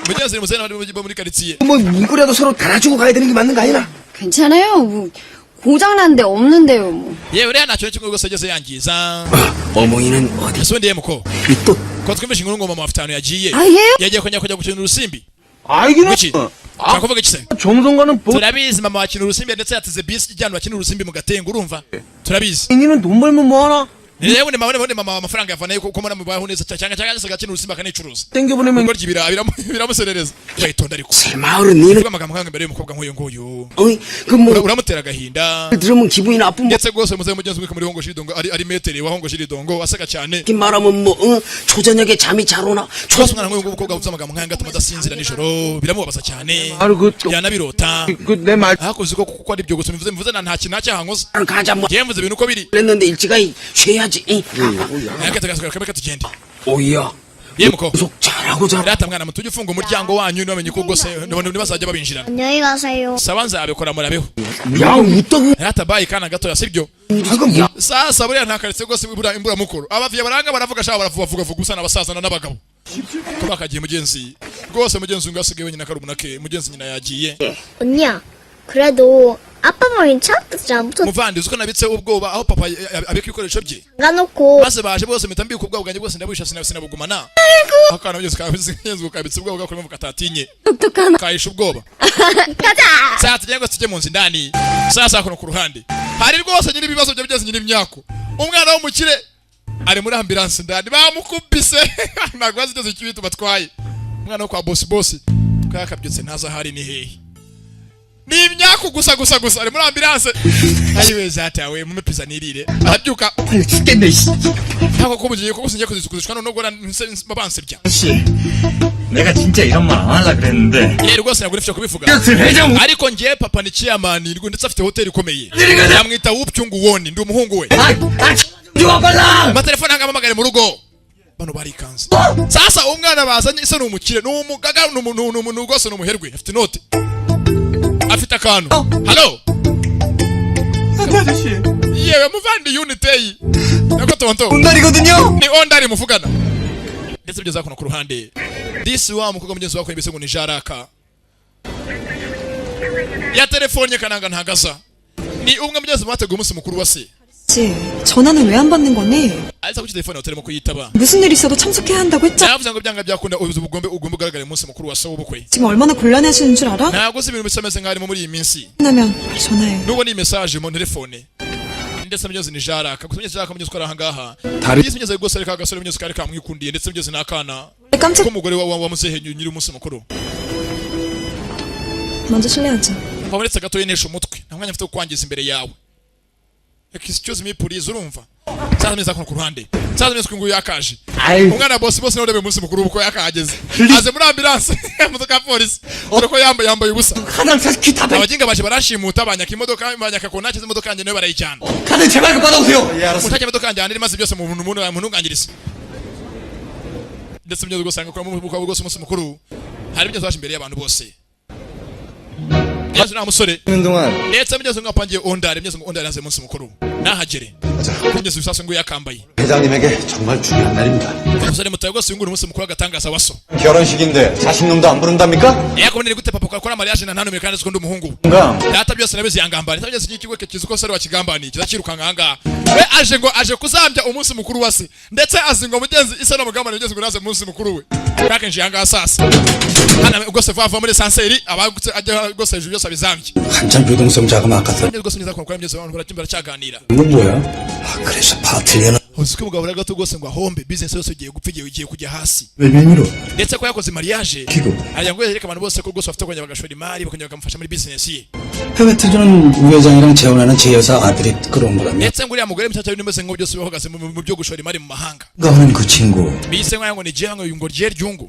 mugenzi muzehe n'abandi muri karitsiye 뭐 이거라도 서로 달아주고 가야 되는 게 맞는 거 아니나? 괜찮아요. 뭐 고장난 데 없는데요. 뭐. yewe uriya ntacyo kimwe rwose ageze yangiza 어머니는 어디? ese ndiye muko 또 ko twumvishe inkuru ngo mama afite ahantu yagiye 아 예? yagiye kujya gukina urusimbi 알기는 Wiki. Chakuvuga iki se 정성과는 보. turabizi mama wakina urusimbi ndetse yateze bisi ijyana bakina urusimbi mu gatengo urumva turabizi 니는 돈 벌면 뭐 하나? rero ni mama amafaranga yavanaye ko mura mubaho neza cyangwa gakina urusimbi akanicuruza 땡겨보내면 ngo ryibira biramuserereza witonda ariko 마을은 니는 amagambo nkanga imbere y'umukobwa nk'uyu nguyu 어이 그뭐 uramutera agahinda 들으면 기분이 나쁜 뭐 ndetse rwose muze mugenzi wiko muri hongo shiridongo ari metere wa hongo shiridongo aseka cyane 이렇게 말하면 뭐 초저녁에 잠이 잘 오나? rwose umwana nk'uyu mukobwa uvuze amagambo nkanga atuma adasinzira nijoro biramubabaza cyane 아니 yanabirota 그내말 hakoze ko ari byo gusa mvuze nta kintu nacyahankoze 가자 뭐 ngiye mvuze ibintu uko biri 그랬는데 일찍이 쉬어야지. reka tugende 오이야. yemuko 계속 잘하고 잘. rata mwana mutu ufunga umuryango wanyu namenye ko rwose ntibazajya babinjirana 안녕히 가세요. saba nzabikora murabeho 야 웃다고. rata bayi kana gatoya sibyo 방금 뭐? sasa buriya ntakaritse rwose imbura mukuru abaviye baranga baravuga shaba baravuga gusa n'abasaza n'abagabo ko bakagiye mugenzi rwose mugenzi ngo asigaye wenyine akarumuna ke mugenzi nyina yagiye 언니야. 그래도 아빠 말이 차갑지 않죠? muvandi uko nabitse ubwoba aho papa abika ibikoresho bye 가놓고 maze baje bose mpita mbika ubwoba bwanjye bwose ndabwisha sinabugumana akana mugenzi kabitse ubwoba bwakurimo bukatatinye 똑똑하나. kahisha ubwoba 가자. sasa tujye ngo tujye mu nzu indani sasa kuno ku ruhande hari rwose nyiri ibibazo byo byose nyiri imyako umwana w'umukire ari muri ambulance ndani bamukubise ntabwo azi cyose cy'ibintu batwaye umwana wo kwa bosi twakabyutse ntaza hari ni hehe ni imyako gusa ari muri ambulance ayiwe zatawe mu mepiza nirire arabyuka 빨리 죽겠네 씨. ntabwo ko mugiye ko gusinye kuzishwa no gora babansebya 씨, 내가 진짜 이런 말 안 하려 그랬는데. yeri rwose ntabwo nifite kubivuga 회장 ariko ngiye papa ni chairman ndetse afite hotel ikomeye yamwita wupyungu woni ndi umuhungu we 좋아 빨라. amatelefone hangamamagare mu rugo bano barikanze sasa umwana bazanye ise ni umukire ni umugaga ni umuntu rwose ni umuherwe afite inote afite akantu halo yewe muvandi unitey nako tonto 온달이거든요. ni ondari muvugana ndetse bigeze hakuno ku ruhande disi wa mukobwa mugenzi wako yibise ngo ni Jaraka ya telefone kananga ntagaza ni umwe mugenzi bateguye umunsi mukuru wa se 씨, 전화는 왜 안 받는 거니? ariko ku telefone hotelemo kuyitaba 무슨 일 있어도 참석해야 한다고 했잖아. navuze ngo byanga byakunda ugomba ugaragara umunsi mukuru wa se w'ubukwe 지금 얼마나 곤란해하시는 줄 알아? ntabwo si ibintu bisameze nk'arimo muri iyi minsi 끝나면 전화해. nubwo ni message mu telefone ndetse mugenzi ni Jaraka gusa mugenzi Jaraka mugenzi ko ahangaha 다른 Disi mugenzi rwose reka gasore mugenzi kari kamwikundiye ndetse mugenzi nakana 깜짝 k'umugore wa muzehe nyiri umunsi mukuru 먼저 실례하자. uretse gato yenesha umutwe nta mwanya mfite wo kwangiza imbere yawe excuse me please urumva cyaza meza ku ruhande cyaza meza ngo yakaje umwana boss nawe urebe umunsi mukuru uko yakahageze aze muri ambulance mutoka polisi urako yambaye ubusa 가장 기타 abaginga baje barashimuta banyaka imodoka banyaka kona cyeze imodoka yanjye nawe barayijyana 카드 제발 그 받아오세요. 예 알았어. mutake imodoka yanjye andi maze byose mu ntungangiriza ndetse byo gusanga kwa mu bwose umunsi mukuru hari ibyo zaje imbere y'abantu bose yesu na musore 동안 ndetse bigeze ngo apangiye ondari bigeze ngo ondari aze umunsi mukuru nahagere kugeza bisasa ngo yakambaye 회장님에게 정말 중요한 날입니다. umusore mutaye rwose yungura umunsi mukuru agatangaza waso 결혼식인데 자식놈도 안 부른답니까? yakubonera gute papa kwa mariage na ntanumire kandi ziko ndi umuhungu 건강. data byose nabizi yangambane tabigeze iki kigo kizi ko sari wakigambani kiza kirukanga hanga we aje kuzambya umunsi mukuru wase ndetse azingo mugenzi isa no mugambane bigeze ngo naze umunsi mukuru we kakenje hanga sasa hana rwose vava muri sanseri abagutse ajya rwose hejuru byose abizambye 한참 교동성 자금 아까서 rwose niza kwa mugezi abantu baratimba cyaganira 이건 뭐야? 아, 그래서 파티는 uziko umugabo ragato rwose ngo ahombe business yose igiye gupfa igiye kujya hasi 외면으로 ndetse ko yakoze mariage 기고 aya ngo yereka abantu bose ko rwose bafite kongera bagashora imari bakongera bakamufasha muri business ye 해외 투자는 우 회장이랑 재혼하는 제 여사 아들이 끌어온 거라며 ndetse ngo uriya mugore mushyashya w'indemese ngo byose bahagaze mu byo gushora imari mu mahanga 가는 그 친구 bise ngo ni jehango ngo rye ryungu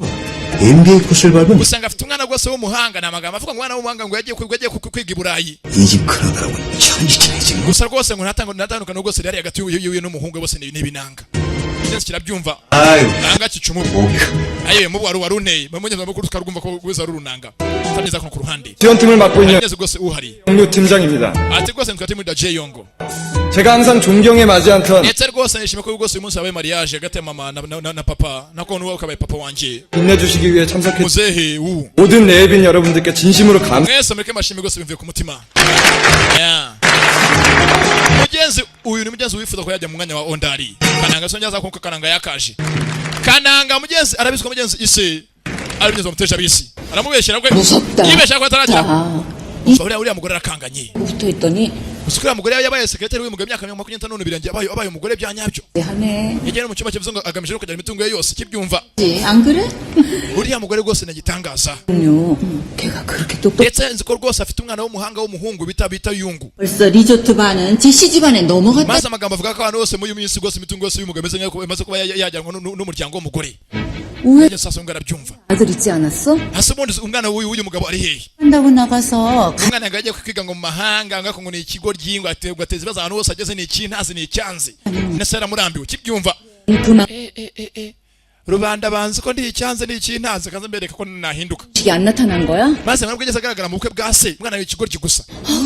MBA 코스를 밟은 usanga afite umwana rwose w'umuhanga ni amagambo avuga ngo umwana w'umuhanga ngo yagiye kwiga i Burayi 이집 큰아들하고 천지차이지 gusa rwose ngo natandukana rwose rari hagati yiwe n'umuhungu bose ni ibinanga ndetse kirabyumva 아유 nanga kicumu ayo mu wari unteye bamunyeza makuru tukarwumva ko wese ari urunanga tamyiza ku ruhande 지원팀을 맡고 있는 neza rwose uhari 영루 팀장입니다. ati rwose twati muri J Yongo 제가 항상 존경에 맞지 않던 ndetse rwose nishimiye ko rwose uyu munsi wabaye mariage hagati ya mama na papa nako nuwo ukabaye papa wanje 빛내주시기 위해 참석해 muzehe wu 모든 내빈 여러분들께 진심으로 mwese mureke mashimwe rwose bimvuye ku mutima yeah. mugenzi uyu ni mugenzi wifuza ko yajya mu mwanya wa ondari kananga sonja za konka kananga yakaje kananga mugenzi arabiswa mugenzi ise ari mugenzi wamutesha bisi aramubeshyera gwe 무섭다. yibeshyera ko atarajya 자, uriya mugore arakanganye 붙어 있더니 usukura mugore yabaye secretary w'umugabo imyaka 25 birangiye abaye umugore byanyabyo 하네. yegera mu cyumba kivuze ngo agamije kujya imitungo ye yose kibyumva 안 그래? uriya mugore rwose nagitangaza 그럼요. 걔가 그렇게 똑똑. ndetse nzi ko rwose afite umwana w'umuhanga w'umuhungu bita yungu 벌써 리조트 반은 제 시집안에 넘어갔다. maze amagambo avuga ko abantu bose muri minsi rwose imitungo yose y'umugabo imeze nk'uko imaze kuba yajyanwa n'umuryango w'umugore 왜 Yeye sasa ngo arabyumva 아들 있지 않았어? hasi ubundi umwana w'uyu mugabo ari hehe 한다고 나가서 umwana ngo ajye kwiga ngo mu mahanga ngo ni ikigo ry'ingo ateza ibibazo ahantu hose ageze ni ikintazi ni icyanzi nese yaramurambiwe kibyumva 그만 rubanda banzi ko ndi icyanze ni ikintazi kaza mbereka ko nahinduka 식이 안 나타난 거야? maze nabwo ageze agaragara mu bukwe bwa se umwana w'ikigo gusa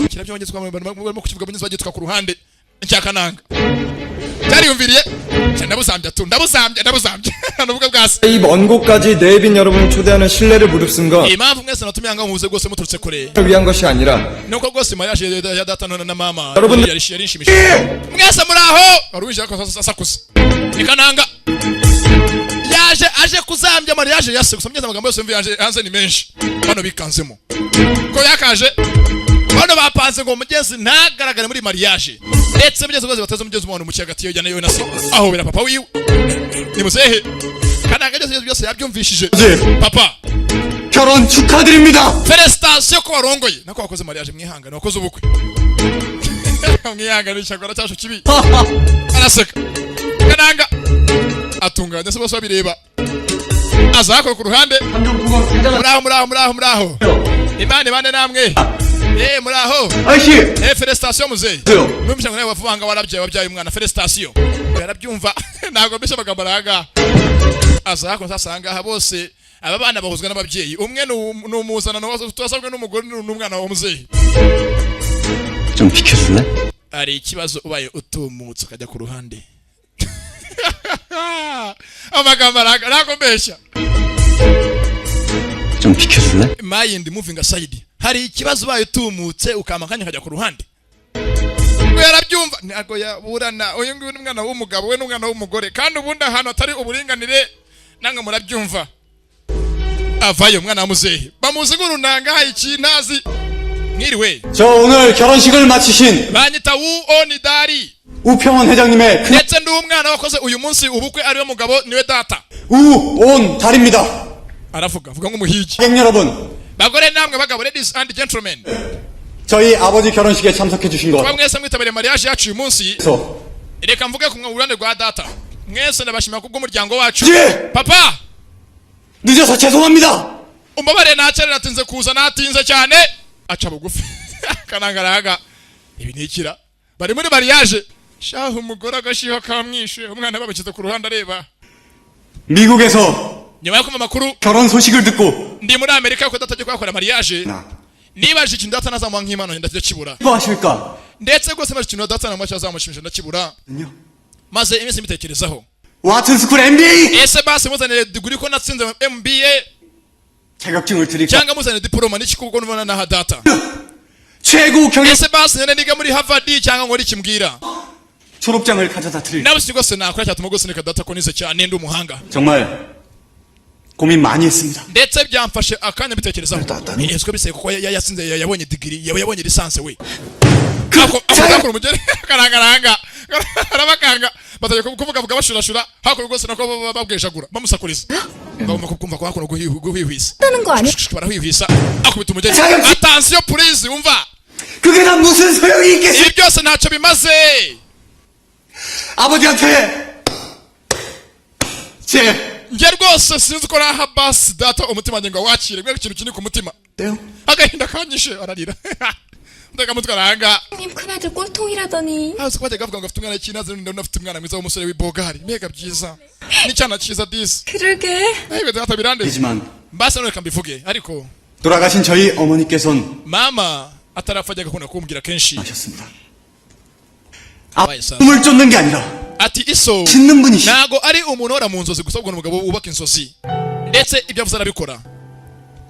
kirabyongezwa mu kukivuga munyuze bagitwa ku ruhande ncyakananga cyariyumviriye ndabuzambye navuga bwa se 이 먼 곳까지 내빈 여러분을 초대하는 신뢰를 무릅쓴 건 impamvu mwese natumye hanga muze rwose muturutse kure 위한 것이 아니라 nuko rwose mariage ya data na mama 여러분 yarishimishije mwese muri aho warubije ko asakuza nikananga aje kuzambya mariage yase gusa mugeze amagambo yose mvuye hanze ni menshi bano bikanzemo ko yakaje bano bapanze ngo mugenzi ntagaragare muri mariage ndetse mugeze rwose bateze umugezi umuntu mu cyagati yo nayo nasi aho bera papa wiwe ni muzehe kananga byose yabyumvishije papa 결혼 축하드립니다. felicitation ko warongoye nako wakoze mariage mwihangane wakoze ubukwe mwihangane cyakora cyasho kibi araseka kananga atunga ndetse bose babireba azako ku ruhande muraho imana namwe muraho 아이씨. felicitation muzehe numvise ngo nawe wavanga wabyaye umwana felicitation yarabyumva ntabwo mbese amagambo aranga azako sasanga bose aba bana bahuzwa n'ababyeyi umwe ni umuzanano twasabwe n'umugore n'umwana wa muzehe 좀 비켜줄래? ari ikibazo ubaye utumutse ukajya ku ruhande amagambo arakombesha. 좀 비켜줄래? Mind moving aside. Hari ikibazo bayo tumutse ukamakanya kajya ku ruhande. We yarabyumva ntago yaburana uyu nguyu n'umwana w'umugabo we n'umwana w'umugore kandi ubundi ahantu atari uburinganire nanga murabyumva. Avayo mwana wa muzehe. Bamuzi gurunanga ikintazi. Mwiriwe. 저 오늘 결혼식을 마치신 Banyita Uonidari. 우평원 회장님의 큰 ndetse ndi umwana wakoze uyu munsi ubukwe ari we mugabo niwe data. 우온달입니다. aravuga nk'umuhigi. 고객 여러분, bagore namwe bagabo, ladies and gentlemen, 저희 아버지 결혼식에 참석해 주신 것 mwese mwitabiriye mariage yacu uyu munsi. 그래서 reka mvuge ku ruhande rwa data. mwese ndabashimira kubw'umuryango wacu. 예! papa 늦어서 죄송합니다. umbabare nacyari natinze kuza natinze cyane. aca bugufi kanangaraga ibinikira bari muri mariage. shahu umugore agashiho kamwishe umwana babakiza ku ruhande areba. 미국에서 nyuma yo kumva amakuru 결혼 소식을 듣고 ndi muri Amerika ko dataje kwakora mariage. nibaje ikintu data nazamuha nk'imana ndetse kibura. 뭐 하실까? ndetse rwose maze ikintu data na macho azamushimisha ndakibura. maze iminsi mbitekerezaho. 와튼 스쿨 MBA ese basi muzanire degree ko natsinze MBA 자격증을 드릴까? cyangwa muzanire diploma n'iki kuko nubona na data. 최고 경영 ese basi nene niga muri Harvard cyangwa ngori kimbwira. 졸업장을 가져다 드릴까? nabasi rwose nakora cyatuma rwose nika data ko nize cyane ndi umuhanga. 정말 고민 많이 했습니다. ndetse byamfashe akanya mbitekerezaho. Yesu biseye kuko yasinze yabonye degree yabonye lisansi we. ako umugere karanga arabakanga bataye kuvuga bashurashura hakuru rwose nako babweshagura bamusakuriza. ngomba kumva ko hakuno guhwihwisa. 하는 거 아니야? barahwihwisa akubita umugere. attention please umva. 그게 다 무슨 소용이 있겠어? ibi byose ntacyo bimaze. 아버지한테 제 njye rwose sinzi ko naha basi data umutima wanjye ngo wakire mwe ikintu kini ku mutima. agahinda kanyishe ararira. ndakamutwa aranga. 님 큰아들 꼴통이라더니. hasi kwaje gavuga ngo afite umwana w'ikinazi n'undi afite umwana mwiza w'umusore w'ibogari. mbega byiza n'icyana cyiza disi. 그러게. ewe data birande. 하지만 basi none kambivuge ariko 돌아가신 저희 어머니께서는 mama atarafajyaga kuna kumbwira kenshi. 하셨습니다. abaye sasa 꿈을 쫓는 게 아니라 ati iso 짓는 분이시. nago ari umuntu ora mu nzozi gusa ubwo umugabo ubaka inzozi ndetse ibyo avuze arabikora.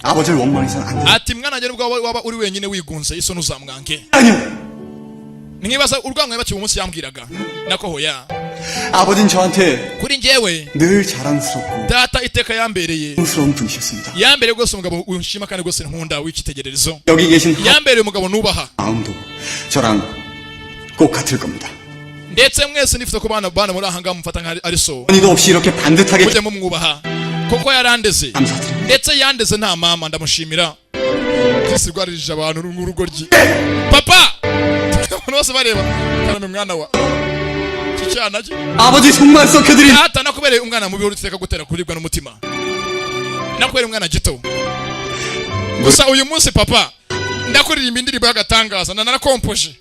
아버지를 원망해서는 안 돼. ati mwana njye nubwo waba uri wenyine wigunze iso ntuzamwange. 아니요. nkibaza urwango yabakiye umunsi yambwiraga nako hoya. 아버진 저한테 kuri njyewe 늘 자랑스럽고 data iteka yambereye 스러운 분이셨습니다. yambereye rwose umugabo unshima kandi rwose nkunda w'icyitegererezo. 여기 계신 yambereye umugabo nubaha 마음도 저랑 꼭 같을 겁니다. ndetse mwese nifuza ko bana muri aha ngaha mufata nka ari so 어머니도 없이 이렇게 반듯하게 mujye mumwubaha kuko yarandeze 감사드립니다. ndetse yandeze nta mama ndamushimira. Kristo rwaririje abantu n'urugo rye. papa abantu bose bareba kandi umwana wa kicyana cye. 아버지 속만 썩혀드린 data nakubereye umwana mubi uruteka gutera kuribwa n'umutima. nakubereye umwana gito gusa uyu munsi papa ndakuririmba indirimbo y'agatangaza nanakompoje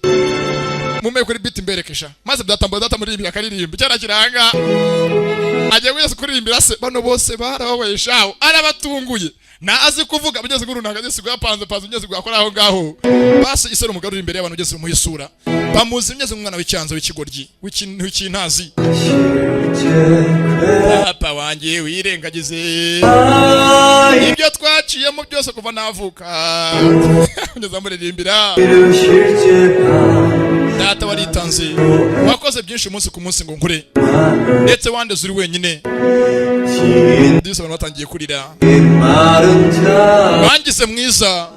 mume kuri beat imberekesha maze data muri akaririmba cyara kiranga ajya wese kuririmbira se bano bose barababayeshaho arabatunguye na azi kuvuga bigeze gurunanga byose gwapanze byose gwakora aho ngaho basi isero umugarura imbere y'abantu byose muhisura bamuzi imyeze umwana w'icyanzo w'ikigoryi w'ikintu cy'intazi. papa wanjye wirengagize ibyo twaciyemo byose kuva navuka. ngeze muririmbira data waritanze wakoze byinshi umunsi ku munsi ngo nkure ndetse wandeze uri wenyine. ndetse abantu batangiye kurira wangize mwiza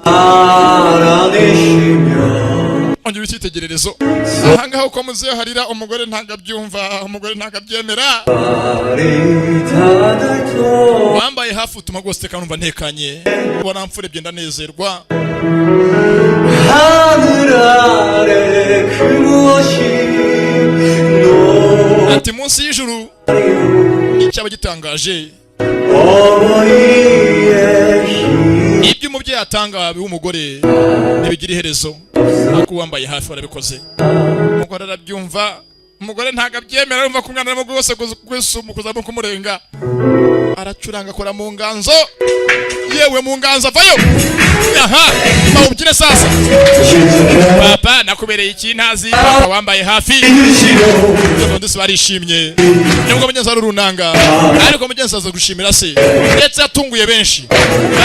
ongera icyitegererezo. ahangaha uko muzehe harira umugore ntabwo abyumva umugore ntabwo abyemera. wambaye hafi utuma rwose teka numva ntekanye ubona mfurebye ndanezerwa. ati munsi y'ijuru icyaba gitangaje ibyo umubyeyi atanga w'umugore ntibigira iherezo ariko uwambaye hafi warabikoze. umugore arabyumva umugore ntabwo abyemera yumva ko umwana wose kuzamuka kumurenga aracuranga akora mu nganzo yewe mu nganza vayo. Aha bawubyine sasa. Papa nakubereye iki ntazi papa wambaye hafi. Ndetse barishimye. Nubwo mugenzi ari runanga ariko mugenzi aza gushimira se. Ndetse atunguye benshi.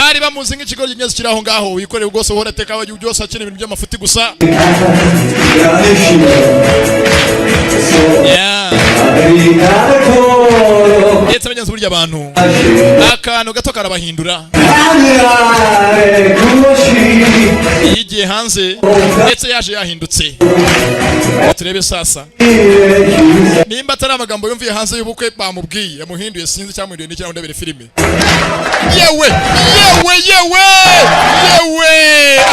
Bari bamuzi nk'ikigo cy'ingenzi kiraho ngaho wikoreye ubwose uhora teka wagiye byose akina ibintu by'amafuti gusa. Yeah. Ndetse mugenzi burya abantu akantu gato karabahindura. Yigiye hanze ndetse yaje yahindutse. Turebe sasa nimba atari amagambo yumviye hanze y'ubukwe bamubwiye yamuhinduye sinzi cyamuhinduye n'ikiraho ndebere filime. Yewe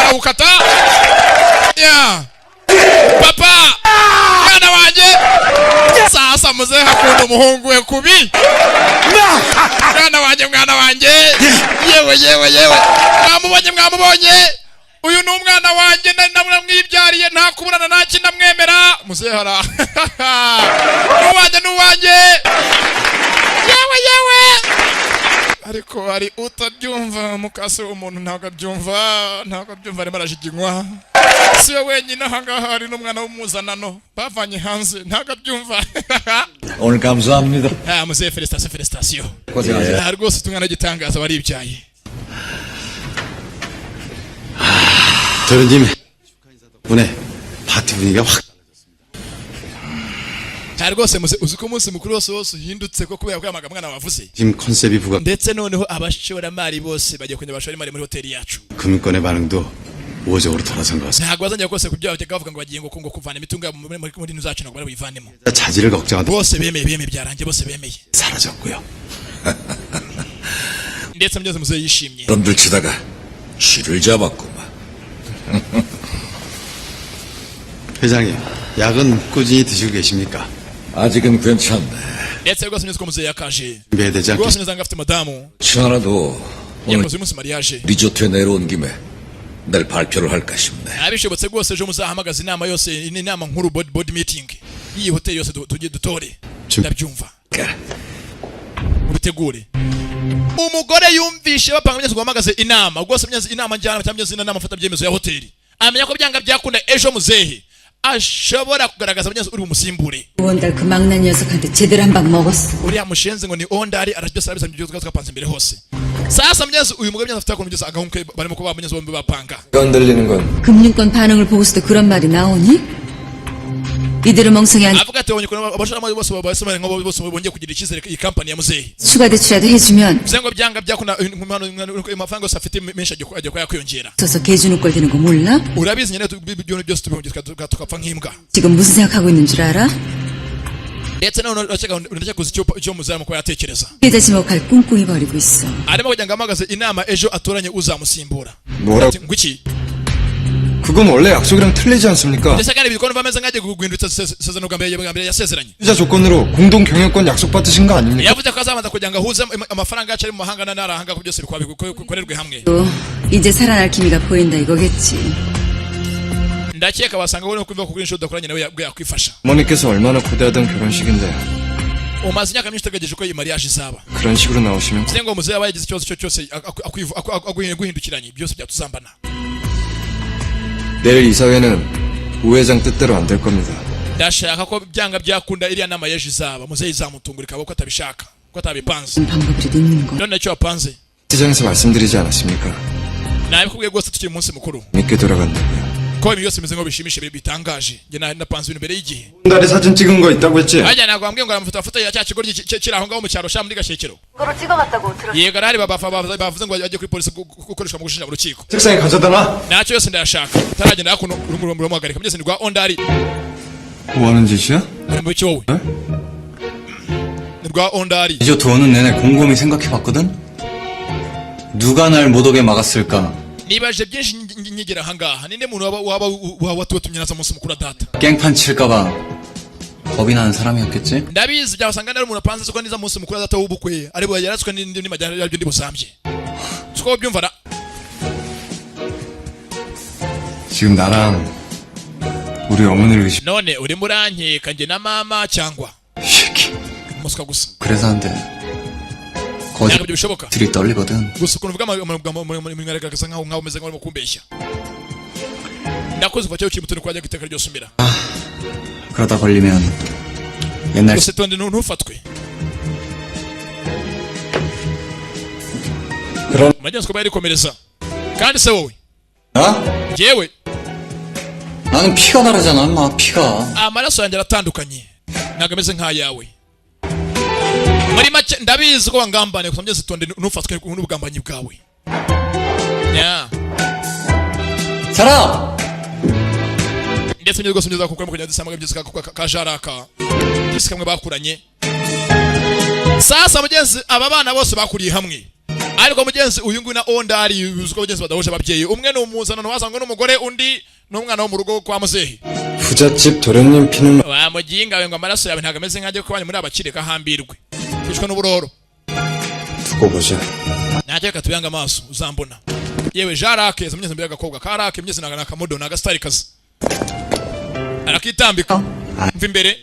arawukata. Yeah. Papa mwana wanje sasa muzehe akunda umuhungu we kubi. Mwana wanje yewe mwamubonye uyu ni umwana wanje namwibyariye nta kuburana nta kintu mwemera muzehe ara nuwanje yewe ariko ari utabyumva mukase umuntu ntabwo abyumva arimo arajiginywa. Si we wenyine ahangaha hari n'umwana w'umuzanano bavanye hanze ntabwo abyumva. 오늘 감사합니다. muzehe felicitation rwose utumwana gitangaza waribyaye. 도련님 오늘 파티 분위기가 확 rwose uzi ko umunsi mukuru wose uhindutse ko kubera ko amagambo mwana wavuze. 지금 컨셉이 부각 ndetse noneho abashoramari bose bagiye kujya bashora imari muri hoteli yacu. 금융권의 반응도 우호적으로 돌아선 것 같습니다. ntabwo bazongera rwose kubyo bavuga ngo bagiye ngo kuvana imitungo muri zacu ngo barabivanemo. 자질을 걱정하다 bose bemeye byarangiye bose bemeye 사라졌고요. ndetse mugeze muzehe yishimye. 럼들 치다가 쥐를 잡았구만. 회장님 약은 꾸준히 드시고 계십니까? 아직은 괜찮네. ndetse rwose mugeze ko muzehe yakaje 준비해야 되지 rwose 않겠습니까? neza ngo afite madamu 천하도 오늘 yakoze umunsi mariage. 리조트에 내려온 김에 내일 발표를 할까 싶네. abishobotse rwose ejo muzahamagaza inama yose inama nkuru board meeting iyi hoteli yose tugiye dutore. ndabyumva ubitegure. Umugore yumvishe bapanga mugeze guhamagaze inama rwose mugeze inama njyana cyangwa mugeze inama mfata byemezo ya hoteli amenya ko byanga byakunda ejo muzehe ashobora kugaragaza mugeze uri umusimbure. 원달 그 망난 녀석한테 제대로 한 방 먹었어. uriya mushenze ngo ni ondari arabyose arabiza ibyo twapanze imbere hose. Sasa mugeze uyu mugabo afite ko mugeze agahunke barimo ko bamugeze bombi bapanga. 흔들리는 건 금융권 반응을 보고서도 그런 말이 나오니? 이대로 멍청이 안 avuga ati ko abashoramari bose babasomera ngo bose bongeye kugira icyizere iyi company ya muzehe. 추가 대출이라도 해주면 zengo byanga byakunda amafaranga yose afite menshi ajya kwiyongera. 써서 개 주는 꼴 되는 거 몰라? urabizi nyine ibyo byose tubongera tukapfa nk'imbwa. 지금 무슨 생각하고 있는 줄 알아? ndetse none uraceka kuzi icyo muzamu ko yatekereza. 계좌지목할 꿍꿍이 버리고 있어. arimo kugira ngo amagaze inama ejo atoranye uzamusimbura. 뭐라고? ngwiki 그건 원래 약속이랑 틀리지 않습니까? ndetse kandi bikora bameze nk'agiye guhindutsa isezerano bwa mbere yasezeranye. 투자 조건으로 공동 경영권 약속 받으신 거 아닙니까? yavuze ko azabanza kugira ngo ahuze amafaranga yacu ari mu mahanga n'arahanga ko byose bikorerwe hamwe. 또 이제 살아날 기미가 보인다 이거겠지. ndakeka wasanga wowe kumva ko kuri inshuti udakoranye nawe yakwifasha. 어머니께서 얼마나 고대하던 결혼식인데 umaze imyaka myinshi utegereje ko iyi mariage izaba. 그런 식으로 나오시면 zengo muzehe aba yagize ikibazo cyose guhindukiranye byose byatuzambana. 내일 이사회는 우회장 뜻대로 안 될 겁니다. ndashaka ko byanga byakunda iriya nama y'ejo izaba muzehe izamutungurika ko atabishaka ko atabipanze. 방법이라도 있는 거. none icyo wapanze 시장에서 말씀드리지 않았습니까? nabikubwiye rwose tukiri umunsi mukuru 믿게 돌아간다고요. ko ibintu byose bimeze ngo bishimishe bitangaje njye napanze ibintu mbere y'igihe. 달에 사진 찍은 거 있다고 했지? ajya ntabwo wambwiye ngo amafoto ya cya kigo kiri aho ngaho mu cyaro sha muri Gashekero. 그거로 찍어갔다고 들었어. yego arahari bavuze ngo ajye kuri polisi gukoreshwa mu gushinja mu rukiko. 책상에 가져다 놔. ntacyo yose ndayashaka utaragenda hakuno urumuri rumuhagarika mugeze ni rwa ondari. 뭐 하는 짓이야? uri mu cyowe ni rwa ondari. 리조트 오는 내내 곰곰이 생각해봤거든? 누가 날 못 오게 막았을까? nibaje byinshi nyigira ahangaha ninde muntu waba watutumye naza munsi mukuru data. 깽판 칠까봐 겁이 나는 사람이었겠지? ndabizi byasanga nari umuntu apanze ko niza munsi mukuru data w'ubukwe ariko yaratswe n'indi majyana y'ibyo ndi buzambye. siko byumva na 지금 나랑 우리 어머니를 의심. none uri murankeka njye na mama cyangwa 새끼. umuswa gusa. 그래서 한데 ntabwo bishoboka 들이 떨리거든. gusa ukuntu uvuga mwagaragaza nkaho umeze nk'aho kumbeshya ndakoze uva cyo kimuturi kwajya giteka ryose umira 그러다 걸리면 옛날 gusa tonde ntufatwe 그럼 magenzi ko bari komereza kandi se wowe 나? jewe 나는 피가 다르잖아, 인마 피가. amaraso yanjye aratandukanye ntabwo ameze nk'ayawe muri make ndabizi ko wangambane gusa mugeze tonde ntufatwe n'ubugambanyi bwawe ya 살아! ndetse n'ubwo sumye zakukura mu kujya disamaga byose ka jaraka byose kamwe bakuranye sasa mugenzi aba bana bose bakuriye hamwe ariko mugenzi uyu nguyu na ondari uziko mugenzi badahuje ababyeyi umwe ni umuzanano wazangwa n'umugore undi n'umwana wo mu rugo kwa muzehe 부잣집 도련님 피는 wamuginga we ngo amaraso yawe ntabwo ameze nk'ajye ko banye muri abakire kahambirwe kwicwa n'uburoro 두고 보자. ntacyo reka tubyange amaso uzambona yewe jarake zo mugenzi mbere agakobwa karake mugenzi nagana akamodo na gasitari kazi arakitambika mva imbere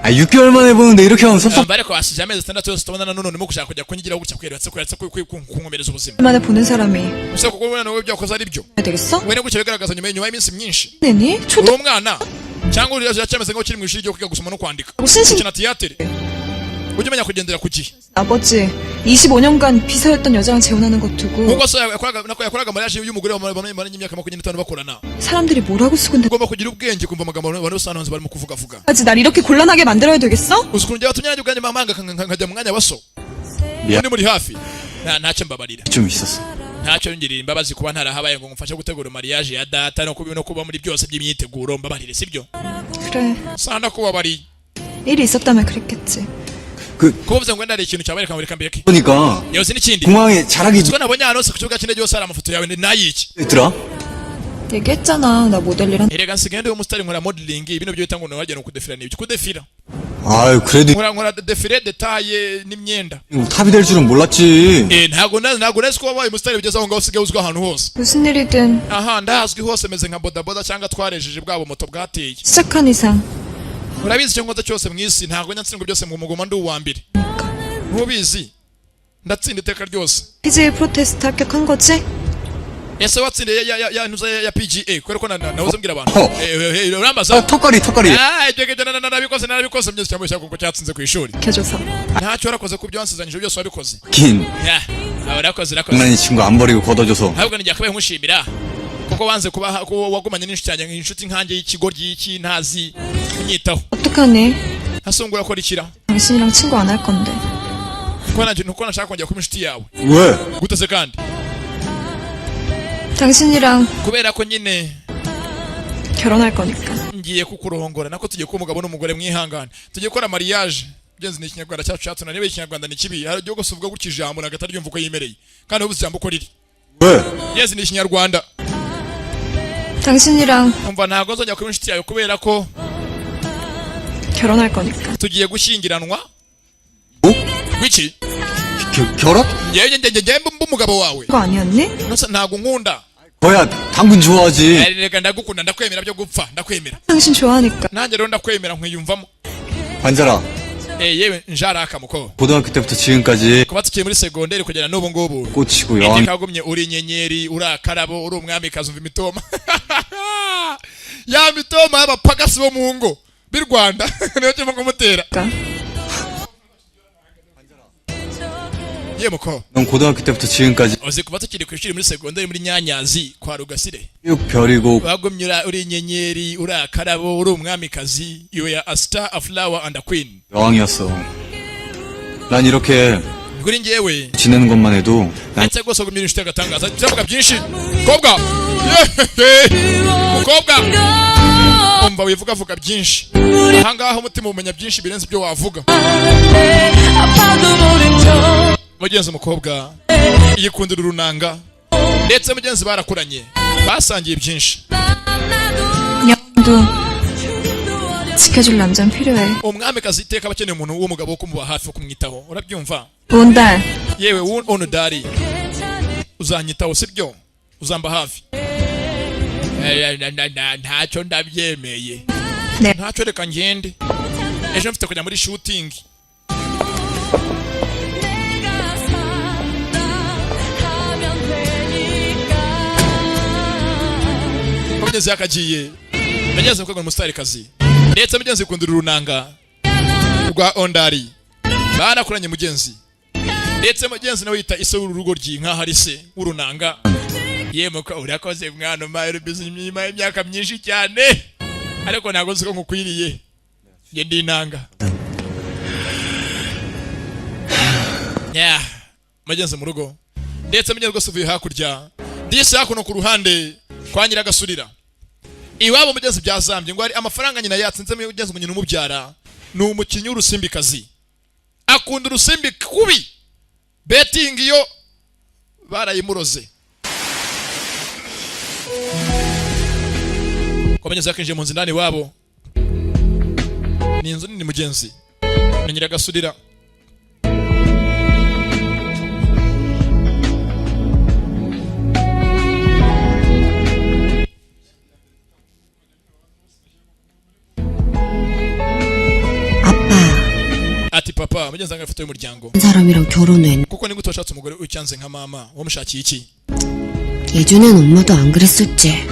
아, 6개월 만에 보는데 이렇게 하면 섭섭. ariko wasije amezi 6 yose tubonana none urimo gushaka kujya kunyigiraho gutya kweretse kunkomereza ubuzima 만에 보는 사람이 gusa kuko ubona wowe byakoze ari byo 해야 되겠어? we gutya bigaragaza nyuma y'iminsi myinshi 네니? uri umwana cyangwa uri yacyameze nk'aho kiri mu ishuri ryo kwiga gusoma no kwandika 무슨 gukina tiyatere ujye umenya kugendera ku gihe 아버지 25년간 비서였던 여자랑 재혼하는 것 두고 nk'uko so yakoraga mariage y'umugore bamaranye imyaka 25 bakorana 사람들이 뭐라고 쓰곤데 ugomba kugira ubwenge kumva amagambo abantu basananze barimo kuvugavuga 아버지 날 이렇게 곤란하게 만들어야 되겠어? uzi ukuntu byatumye nanjye ubwanjye mamanga nkajya mu mwanya wa so 미안. undi muri hafi ntacyo mbabarira 좀 있었어. ntacyo ngirira imbabazi kuba ntarahabaye ngo ngufashe gutegura mariage ya data no kuba muri byose by'imyiteguro mbabarire sibyo 그래 sanda kubabariye 일이 있었다면 그랬겠지 kuvuze ngo ndari ikintu cyabaye kamurika mbeke 보니까 yoze n'ikindi 공항에 자락이 siko nabonye hano ku kibuga cy'indege yose hari amafoto yawe nayiki 있더라. 얘기했잖아 나 모델이란 erega nsigaye ndi umusitari nkora modeling ibintu byo bita ngo nawajya no kudefira n'ibyo kudefira 아유, 그래도 nkora defile detaye n'imyenda 탑이 될 줄은 몰랐지. ntabwo nzi ko wabaye umusitari ugeze aho ngaho usigaye uzwi ahantu hose 무슨 일이든 aha ndahazwi hose meze nka bodaboda cyangwa twarejeje bwabo moto bwateye 시작한 이상 urabizi icyo nkoze cyose mu isi ntabwo nyatsindwa byose mu mugoma ndi uwa mbere ntubizi ndatsinda iteka ryose PGA 프로테스트 합격한 거지? ese watsindiye ya PGA kubera ko nahoze mbwira abantu Oh. urambaza 턱걸이. ibyo narabikoze byose cyangwa cyangwa kuko cyatsinze ku ishuri 켜줘서 ntacyo warakoze ku byo wansizanyije byose wabikoze 긴. urakoze 장난이 친구 안 버리고 걷어줘서. ahubwo nijya akabaye nkushimira kuko wanze kuba wagumanye n'inshuti yanjye nk'inshuti nkanjye y'ikigoryi y'iki ntazi kunyitaho 어떡하니? hasungura ko rikira 당신이랑 친구 안 할 건데 nuko nashaka kongera kuba inshuti yawe 왜? guteze kandi 당신이랑 kubera ko nyine 결혼할 거니까 ngiye kukurongora nako tugiye kuba umugabo n'umugore mwihangane tugiye gukora mariage byenze ni ikinyarwanda cyacu cyatuna niba ikinyarwanda ni kibi hari igihugu uvuga gutya ijambo ntabwo ataryumva uko yimereye kandi ubuze ijambo uko riri 왜? byenze ni ikinyarwanda 당신이랑 umva ntabwo nzongera kuba inshuti yawe kubera ko 결혼할 거니까 tugiye gushyingiranwa 뭐? wiki 결혼? njyewe umugabo wawe 그거 아니었니? ntabwo nkunda 거야, 당근 좋아하지. reka ndagukunda ndakwemera byo gupfa ndakwemera 당신 좋아하니까 nanjye rero ndakwemera nkwiyumvamo 반자라, yewe njaraka muko 고등학교 때부터 지금까지 kuba tukiri muri segonderi kugera n'ubu ngubu 꽂히고 여왕 iteka wagumye uri inyenyeri uri akarabo uri umwamikazi umva imitoma ya mitoma y'abapagasi bo mu ngo b'i rwanda niyo kirimo kumutera ye muko 넌 고등학교 때부터 지금까지 uzi kuba tukiri ku ishuri muri segonderi muri nyanyazi kwa rugasire 쭉 별이고 wagumye uri inyenyeri uri akarabo uri umwamikazi you are a star a flower and a queen 여왕이었어. 난 이렇게 kuri njyewe 지내는 것만 해도 난 ndetse rwose wagumye inshuti y'agatangaza byavuga byinshi mukobwa mukobwa umva wivugavuga byinshi ahangaha umutima umenya byinshi birenze ibyo wavuga mugenzi umukobwa yikundira urunanga ndetse mugenzi barakuranye basangiye byinshi 냥도 지켜줄 남자는 필요해 umwamikazi iteka abakeneye umuntu w'umugabo wo kumuba hafi wo kumwitaho urabyumva 온달 yewe onudari uzanyitaho sibyo uzamba hafi ntacyo ndabyemeye 네 ntacyo reka ngende ejo mfite kujya muri shooting mugenzi yakagiye mugenzi mukobwa n'umusitari kazi ndetse mugenzi kundura urunanga rwa ondari barakuranye mugenzi ndetse mugenzi nawe yita ise w'urugo ry'inka hari se w'urunanga yemuka urakoze mwana mayero bizimyima y'imyaka myinshi cyane ariko ntago nzi ko ngukwiriye nge ndi inanga mugenzi mu rugo ndetse mugenzi rwose uvuye hakurya disi hakuno ku ruhande kwa nyiragasurira iwabo mugenzi byazambye ngo ari amafaranga nyina yatsinze mugenzi umunyina umubyara ni umukinnyi w'urusimbikazi akunda urusimbi kubi betting iyo barayimuroze kwa mugenzi yakinjiye mu nzu ndani wabo ni inzu nini mugenzi ni nyiragasurira ati papa mugenzi anga ifoto y'umuryango 사람이랑 결혼해. kuko nigute washatse umugore ucyanze nka mama wamushakiye iki 예전엔 엄마도 안 그랬었지.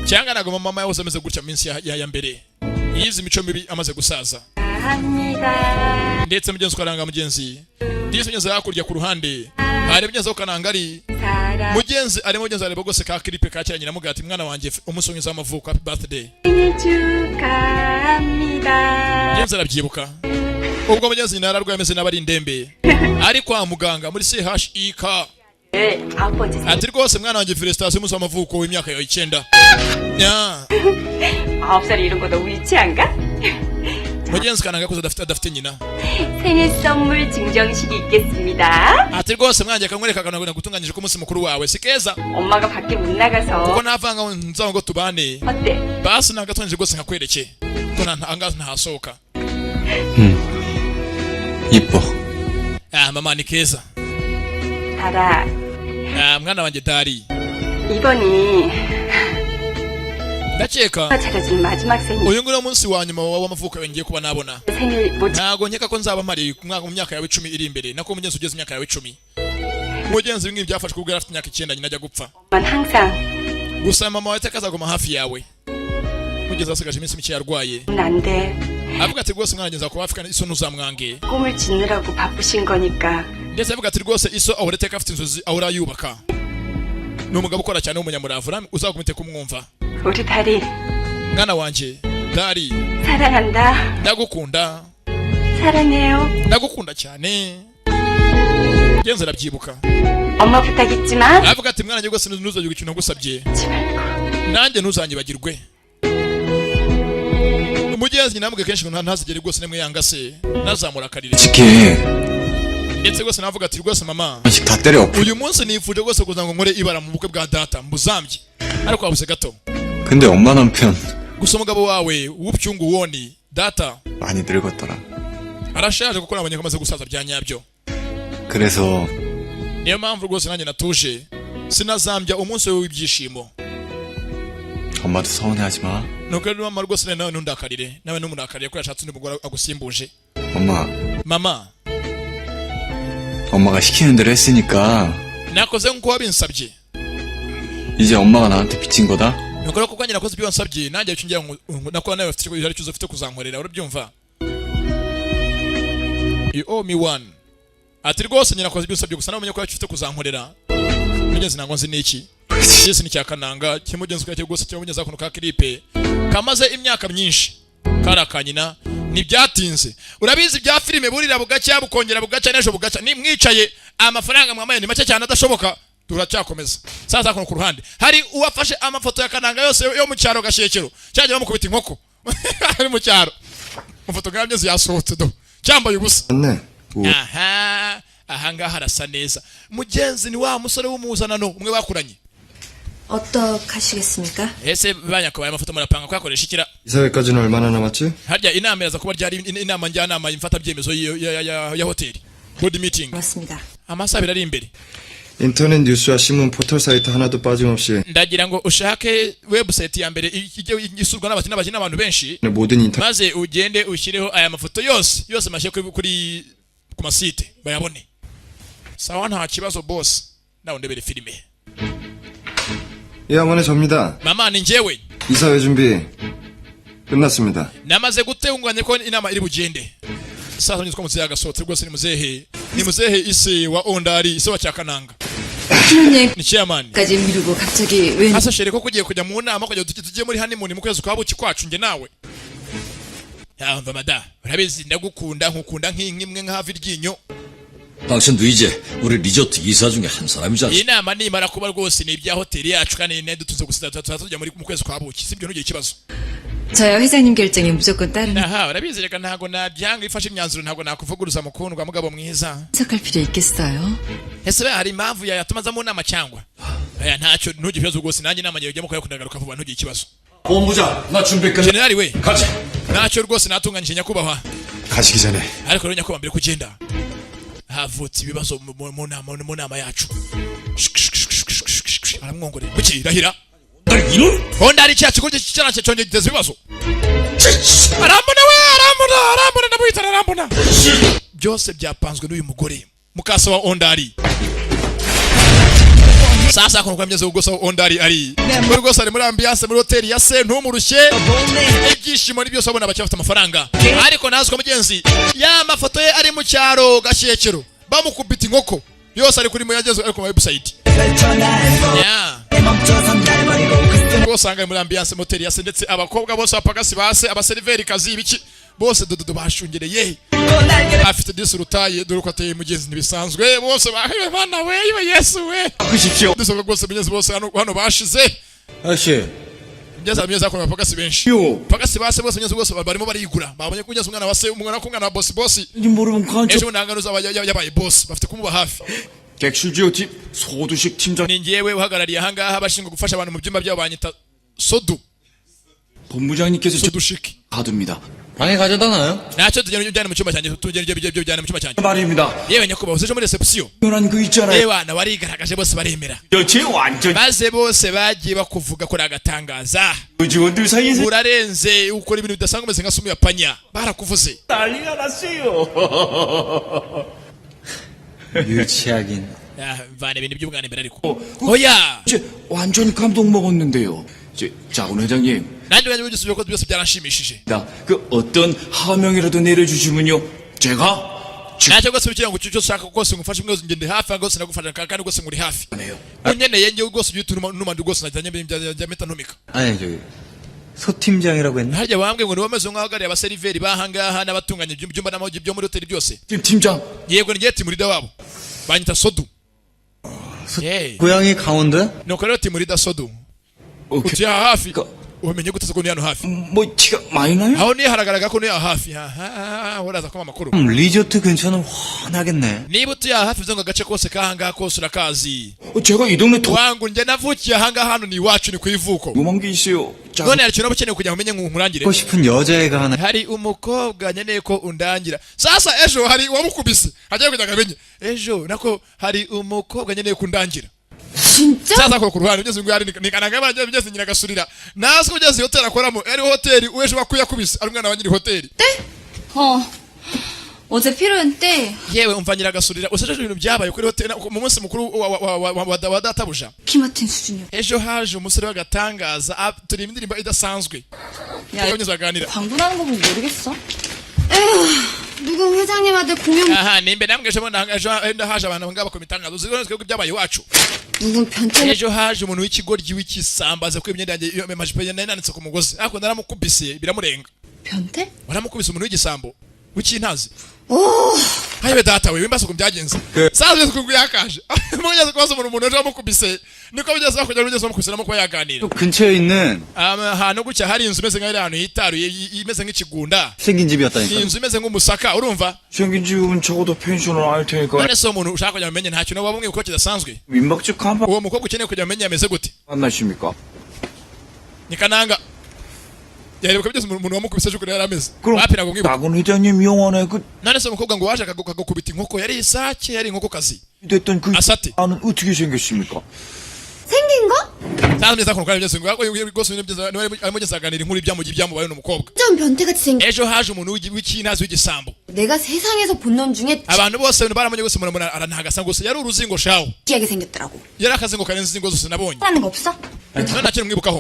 cyangwa nago mama yahoze ameze gutya minsi ya mbere yizi mico mibi amaze gusaza ndetse mugenzi ukaranga mugenzi ndetse mugenzi yakurya ku ruhande hari mugenzi ukananga ari mugenzi ari mugenzi areba gose ka clip ka cyanya na mugati mwana wanjye umunsi mwiza w'amavuko happy birthday mugenzi arabyibuka ubwo mugenzi nyina yararwaye ameze n'abari indembe ari kwa muganga muri CHIK ati rwose mwana wanjye felicitation umunsi w'amavuko w'imyaka yawe 9 9살이 이런 거 너무 유치한가? mugenzi kananga kuza adafite nyina 생일 선물 증정식이 있겠습니다. ati rwose mwanjye akamwereka kanagona gutunganyije ko umunsi mukuru wawe sikeza 엄마가 밖에 못 나가서 kuko navanga nzaho ngo tubane 어때? basi nagatunganyije rwose nkakwereke ko angaza ntahasohoka 이뻐. mama ni keza 달아, mwana wanjye Dari 이번이 ndakeka 찾아준 마지막 생일. uyu nguyu munsi wa nyuma w'amavuko ngiye kuba nabona 생일 못 ntago nkeka ko nzaba mari mu myaka yawe 10 iri imbere nako mugenzi ugeze imyaka yawe 10 mugenzi bimwe byafashwe ubwo afite imyaka 9 nyina ajya gupfa 만 항상 gusa mama wawe tekazagoma hafi yawe mugenzi asigaje iminsi mike yarwaye 안 돼. avuga ati rwose mwana ngeza kuba afika iso ntuzamwange 꿈을 짓느라고 바쁘신 거니까. ndetse avuga ati rwose iso ahora teka afite inzozi ahora yubaka ni umugabo ukora cyane w'umunyamurava uzagumite kumwumva 우리 달이 mwana wanjye Dari 사랑한다. ndagukunda 사랑해요. ndagukunda cyane genza arabyibuka 엄마 부탁 있지만 avuga ati mwana rwose ntuzajye ikintu ngusabye 잊지 말고. nanjye ntuzanyibagirwe umugenzi namubwiye kenshi ngo ntazigere rwose nemwe yanga se nazamurakarire 지키. ndetse rwose navuga ati rwose mama 아직 다 때려. uyu munsi nifuje rwose kuza ngo nkore ibara mu bukwe bwa data mbuzambye ariko wabuze gato 근데 엄마 남편 gusa umugabo wawe w'upyungu woni data 많이 늙었더라. arashaje kuko nabonye ko amaze gusaza bya nyabyo 그래서 niyo mpamvu rwose nanjye natuje sinazambya umunsi we w'ibyishimo 엄마도 서운해하지 마. nuko rero mama rwose nawe ntundakarire nawe ntumunakarire ko yashatse undi mugore agusimbuje 엄마, mama 엄마가 시키는 대로 했으니까 nakoze nk'uko wabinsabye 이제 엄마가 나한테 빚진 거다. nuko rero kuko njye nakoze ibyo wansabye nanjye icyo ngira ngo nako nawe ufite icyo ari cyo ufite kuzankorera urabyumva you owe me one ati rwose njye nakoze ibyo unsabye gusa nawe umenye ko yacyo ufite kuzankorera mugenzi ntabwo nzi n'iki Yesu ni cyakananga kimugenzi kwa cyo gose cyo mugenzi akono ka clipe kamaze imyaka myinshi karakanyina nibyatinze urabizi bya filime burira bugacya bukongera bugacya nejo bugacya ni mwicaye amafaranga mwamaye ni make cyane adashoboka turacyakomeza sasa kono ku ruhande hari uwafashe amafoto ya kananga yose yo mu cyaro gashekero cyaje bamukubita inkoko ari mu cyaro amafoto ngamye yasohotse do cyambaye ubusa 맞네. aha ngaha harasa neza mugenzi ni wa musore w'umuzanano umwe bakuranye 어떡하시겠습니까? ese banyakabaye amafoto murapanga kwakoresha ikira 이사회까지는 얼마나 남았지? harya inama yaza kuba ryari inama njyanama imfata byemezo ya hoteli board meeting 맞습니다. amasaha ari imbere 인터넷 뉴스와 신문 포털 사이트 하나도 빠짐없이 ndagira ngo ushake website ya mbere isurwa n'abantu benshi 모든 인터넷 maze ugende ushyireho aya mafoto yose mashye kuri ku masite bayabone sawa nta kibazo boss nawe ndebere filime 예, 어머니 접니다. mama ni njyewe 이사회 준비 끝났습니다. namaze gutunganya ko inama iri bugende. Sasa niziko muzehe agasohotse rwose ni muzehe isi wa Ondari isi wa Cyakananga ni chairman 까지 미루고 갑자기 웬 hasa shere ko kugiye kujya mu nama kujya tujye muri honeymoon mu kwezi kwa buki kwacu nge nawe yamva mada urabizi ndagukunda nkukunda nk'inkimwe nk'havi ryinyo. 당신도 이제 우리 리조트 이사 중에 한 사람이지 않습니까? iyi nama nimara kuba rwose ni ibya hoteli yacu kandi ne dutuze gusa tujya muri mu kwezi kwa buki sibyo ntugire ikibazo. 저야 회장님 결정에 무조건 따르는 aha urabizi reka ntago nabyanga ifashe imyanzuro ntago nakuvuguruza mukundwa mugabo mwiza. 해석할 필요 있겠어요? ese hari impamvu yatumaza mu nama cyangwa aya ntacyo ntugire ikibazo rwose nanjye inama ngiye mukoye kundagaruka vuba ntugire ikibazo. 본부장 나 준비 끝. generali we 가자. ntacyo rwose natunganyije nyakubahwa 가시기 전에 ariko rero nyakubahwa mbere kugenda havutse ibibazo mu nama yacu. aramwongore buki rahira Ondari cyacu ko cyana cyonje giteza ibibazo. arambona ndabwita arambona byose byapanzwe n'uyu mugore mukasa wa Ondari. Sasa kono kwa myezo ugosa Ondari ari muri rwose ari muri ambiance muri hoteli ya se ntumurushye ibyishimo n'ibyo sabona bacafite amafaranga ariko nazwe mugenzi ya mafoto ye ari mu cyaro gashekero bamukubita inkoko yose ari kuri mu yagezo ariko mu website ya rwose anga muri ambiance hoteli ya se ndetse abakobwa bose bapagasi base abaseriveri kazi ibiki bose dodo bashungereye afite disurutaye dore ko ateye mugenzi ntibisanzwe bose bahiwe bana we Yesu we 바꾸십시오. dusoga rwose mugenzi bose hano bashize 아씨, mugeza ko bapagasi benshi pagasi base bose mugenzi bose barimo barigura babonye kugeza umwana wase umwana kungana boss 모르면 간첩. ejo ndanganuza yabaye boss bafite kumuba hafi. 객실지오집 소두식 팀장. ni njyewe uhagarariye ahangaha abashinzwe gufasha abantu mu byumba byabo banyita sodu 본부장님께서 저 sodushiki 가둡니다. 방에 가져다 놔요. ntacyo tugenda ujyana mu cyumba cyanjye tugenda ibyo bijyana mu cyumba cyanjye 말입니다. yewe nyakubahwa useje muri reception 변한 그 있잖아요. yewe na warigaragaje bose baremera 여체 완전 maze bose bagiye bakuvuga ko agatangaza 직원들 사이에서 urarenze ukora ibintu bidasanzwe umeze nka sumu ya panya barakuvuze 난리가 났어요. 유치하긴. mvana ibintu by'ubwana imbere ariko oya 이제 완전 감동 먹었는데요. 이제 자군 회장님, nanjye ubwanjye byose ko byose byaranshimishije 그 어떤 하명이라도 내려주시면요, 제가 ntacyo rwose bigira ngo icyo cyose ushaka rwose ngufashe mwese ngende hafi rwose nagufasha kandi rwose muri hafi unyeneye njyewe rwose ujye utuma n'umandi rwose najyanye njya mpita ntumika 아니 저기 소 팀장이라고 했나? harya wambwe ngo niwe wameze nk'uhagarariye abaseriveri bahangaha n'abatunganya ibyumba n'amagi byo muri hoteli byose 팀장 yego ni timurida wabo banyita sodu 고향이 강원도야? nuko rero timurida sodu utuye aha hafi umenye gute ko ni hano hafi 뭐 티가 많이 나요? aho niyo haragaragara ko niyo hafi uraza kuma amakuru 리조트 근처는 훤하겠네. niba utuye aha hafi bivuze ngo agace kose kahangaha kose urakazi 제가 이 동네 더 wangu njye navukiye ahangaha hano ni iwacu ni ku ivuko 궁금한 게 있어요. none hari ikintu ukeneye kugira ngo umenye nkurangire 하고 싶은 여자애가 하나. hari umukobwa nkeneye ko undangira sasa ejo hari uwamukubise agiye kugira ngo amenye ejo nako hari umukobwa nkeneye kundangira 진짜? sasa ko ku ruhande ugeze ngo ari nikananga bagiye bigeze nyina gasurira naswe ugeze hoteli akoramo ari hoteli uweje bakuyakubise ari umwana wa nyiri hoteli 어제 필요한 때 yewe umva nyira gasurira useje ibintu byabaye kuri hoteli mu munsi mukuru wa databuja 키 맡은 수준이요. ejo haje umusore w'agatangaza turi indirimbo idasanzwe 야, twanyuze aganira 광고 나는 거 보면 모르겠어? 누구 회장님 아들 공연 aha nimbe namwe ejo haje abantu ngaba ku mitangazo zigone twebwe byabaye iwacu 누군 변태네. ejo haje umuntu w'ikigoryi w'ikisambaza ko imyenda yanjye amajipo yanjye nanitse ku mugozi ariko naramukubise biramurenga 변태? waramukubise umuntu w'igisambo w'ikintazi hayiwe data we wimbaza uko byagenze sasa ugeze kuko yakaje mugeze kubaza umuntu ejo wamukubise niko bigeze bakujya ugeze wamukubise namo kuba yaganira 근처에 있는 ahantu gutya hari inzu imeze nk'aho ahantu hitaruye imeze nk'ikigunda 생긴 집이었다니까. inzu imeze nk'umusaka urumva 생긴 집은 적어도 펜션을 알 테니까 none se umuntu ushaka kugira ngo umenye ntacyo nawe wabumwe kuko kidasanzwe 민박집 간판 uwo mukobwa ukeneye kugira ngo umenye yameze gute 만나십니까? ni kananga yaheruka byose umuntu wamukubise ejo kure yari ameze 그럼 bapiraga umwibuka 나군 회장님 영원에 그 none se umukobwa ngo waje akagukubita inkoko yari isake yari inkokokazi 됐던 그 아사티. 아는 어떻게 생겼습니까? 생긴 거? Sasa mbyeza kuno kandi byose ngo rwose ibintu byiza arimo gisaganira inkuru ibyamubaye n'umukobwa. 좀 변태같이 생겨. Ejo haje umuntu w'ikinazi w'igisambo. 내가 세상에서 본 놈 중에 Abantu bose baramanye gusa umuntu aranahagasa gusa yari uruzingo shawo. 특이하게 생겼더라고. Yari akazingo karenze inzingo zose nabonye. 하는 거 없어? None nakiri mwibukaho.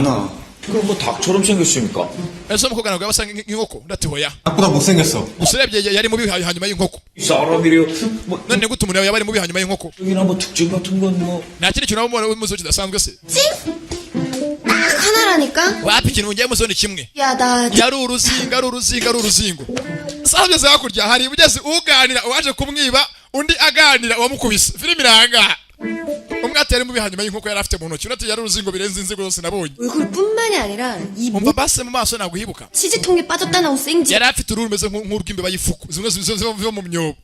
그럼 뭐 닭처럼 생겼으니까. Ese umukobwa nabwo yabasa nk'inkoko ndati hoya. 나보다 못생겼어. Usurebye yari mubi hanyuma y'inkoko. 사람이래요. 뭐 None gute umuntu yaba ari mubi hanyuma y'inkoko? 여기나 뭐 특징 같은 건 뭐. Nta kindi kintu wabona umuzo kidasanzwe se. 딱 하나라니까? Wapi ikintu ngiye musoni kimwe. 야, 나 Yari uruzingo. Savye za hakurya hari ubugezi uganira waje kumwiba undi aganira uwamukubise. Filimi iranga. Umwe atari mubi hanyuma y'inkoko yari afite mu ntoki. Unati yari uruzingo birenze inzigo zose nabonye. 얼굴뿐만이 아니라 이 Umva base mu maso naguhibuka. 치즈통에 빠졌다 나온 생지. Yari afite uruhu rumeze nk'urw'imbeba y'ifuku. Zimwe ziva mu myobo.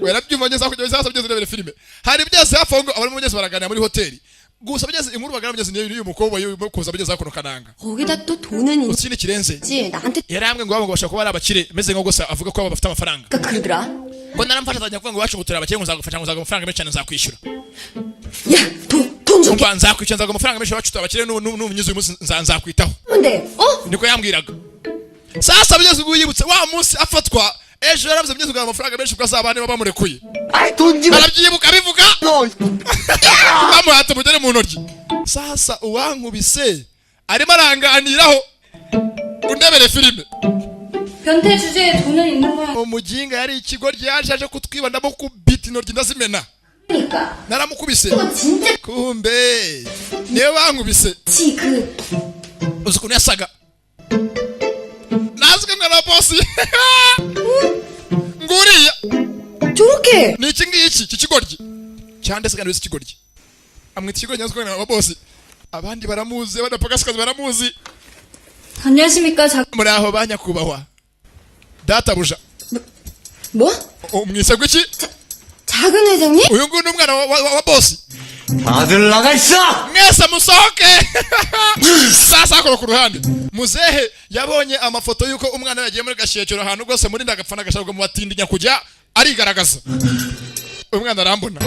Warabyumva neza kujya sasa bigeze rebere filime. Hari byose hafongo abari mu byose baraganira muri hoteli. Gusa bigeze inkuru bagana bigeze n'uyu mukobwa kuza bigeze hakuno kananga. 거기다 또 돈은 Ukindi kirenze. 있지. 나한테 Yarambwe ngo bashaka kuba ari abakire meze nko gusa avuga ko bafite amafaranga. 그러더라. Ko naramfasha tanya kuvuga ngo wacu gutura abakire ngo nzagufasha ngo amafaranga menshi cyane nzakwishyura. 야, 돈 좀. Umva nzakwishyura nzaga amafaranga menshi wacu abakire n'umunyuzi uyu munsi nzakwitaho. 뭔데? 어? Niko yambwiraga. Sasa bigeze ubwo yibutse wa munsi afatwa. Ejo yaravuze bigeze ubwo amafaranga menshi bwa zabane bamurekuye. 아이 돈 좀. Barabyibuka bivuga. 너 Bamuhata mugere mu ntoryi. Sasa uwankubise arimo aranganiraho undebere filime. 변태 주제에 돈은 있는 거야. Umuginga yari ikigoryi yaje kutwiba ndamukubita intoryi ndazimena. 그러니까. Naramukubise. 이거 진짜 Kumbe niwe wankubise. 지 그. Uzi ukuntu yasaga. Nazwe na bosi. Nguriya. 저렇게. Ni iki ngiki kikigoryi. Cyande se kandi wese ikigoryi. Amwita ikigoryi nazwe na bosi. Abandi baramuzi badapagashikazi baramuzi. 안녕하십니까. Muri aho banyakubahwa. Databuja. 뭐? Umwise gwiki? 작은 회장님? Uyu nguyu ni umwana wa bosi. 다들 나가 있어. Mwese musohoke. Sasa akora ku ruhande. Muzehe yabonye amafoto yuko umwana yagiye muri gashekero ahantu rwose muri ndagapfa n'agashaka mu batindinya kujya arigaragaza. Umwana arambona.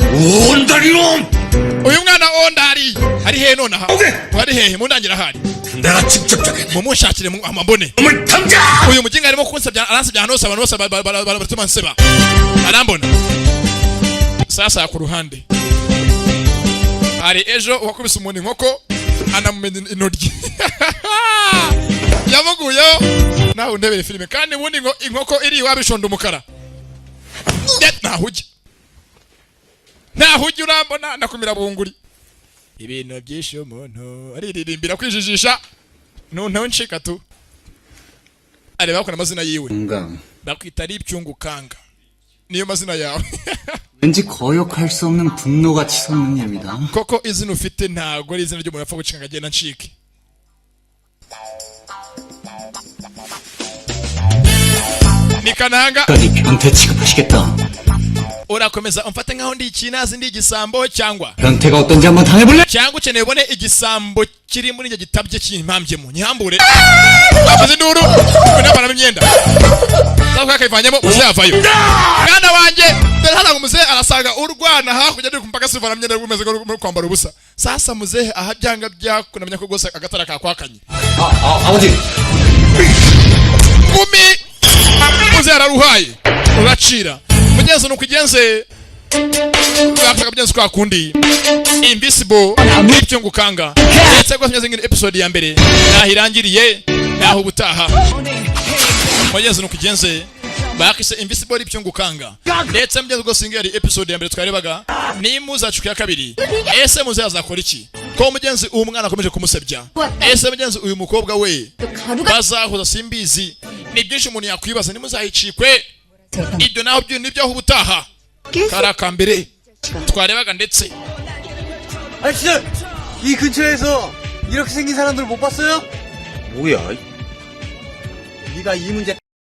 온다리놈! Uyu mwana ondari ari he none aha? Wari hehe mundangira hari? 내가 직접 정해. Mumushakire mu amabone. 놈을 당장! Uyu muginga arimo kunsabya aransabya hano abantu bose baratuma nseba. Arambona. Sasa ku ruhande. Hari ejo wakubise umuntu inkoko anamumenya intoryi. Yamuguyeho nawe undebere filime kandi ubundi ngo inkoko iri wabishonda umukara. Nahujya urambona nakumira bunguri. Ibintu byinshi umuntu ariririmbira kwijijisha. Nuntu nshika tu. Areba ko amazina yiwe. Bakwita ari ibyungu kanga. Niyo mazina yawe. 왠지 거역할 수 없는 분노가 치솟는 얘입니다. Koko izina ufite ntago ari izina ry'umuntu apfa gucika ngagenda ncike. Nikananga 까지 변태 취급하시겠다. urakomeza umfate nkaho ndi ikinazi ndi igisambo cyangwa 변태가 어떤지 한번 당해볼래? cyangwa ukeneye ubone igisambo kiri muri icyo gitabye cy'impambyemo nyihambure bavuze induru kunambara imyenda cyangwa akayivanyemo uzavayo mwana wanjye dore hano ngo muzehe arasanga urwana hakurya ari kumpaka sivana imyenda rumeze nko kwambara ubusa sasa muzehe aha byanga byakunamenya ko gose agatara kakwakanye 아버지. kumi muzehe araruhaye uracira mugenzi nukugenze Mwafaka byenze kwa kundi Invisible n'ibyo ngukanga ndetse ko tumeze episode ya mbere nahirangiriye naho ubutaha mugenzi nukugenze bakise Invisible ibyo ngukanga ndetse mbyenze go singeri episode ya mbere twarebaga ni muzacuka ya kabiri ese muzaza akora iki ko mugenzi uwo mwana akomeje kumusebya ese mugenzi uyu mukobwa we bazahuza simbizi ni byinshi umuntu yakwibaza ni muzahicikwe ibyo naho byo nibyo aho ubutaha karaka mbere twarebaga ndetse 아저씨 이 근처에서 이렇게 생긴 사람들 못 봤어요? 뭐야? 네가 이 문제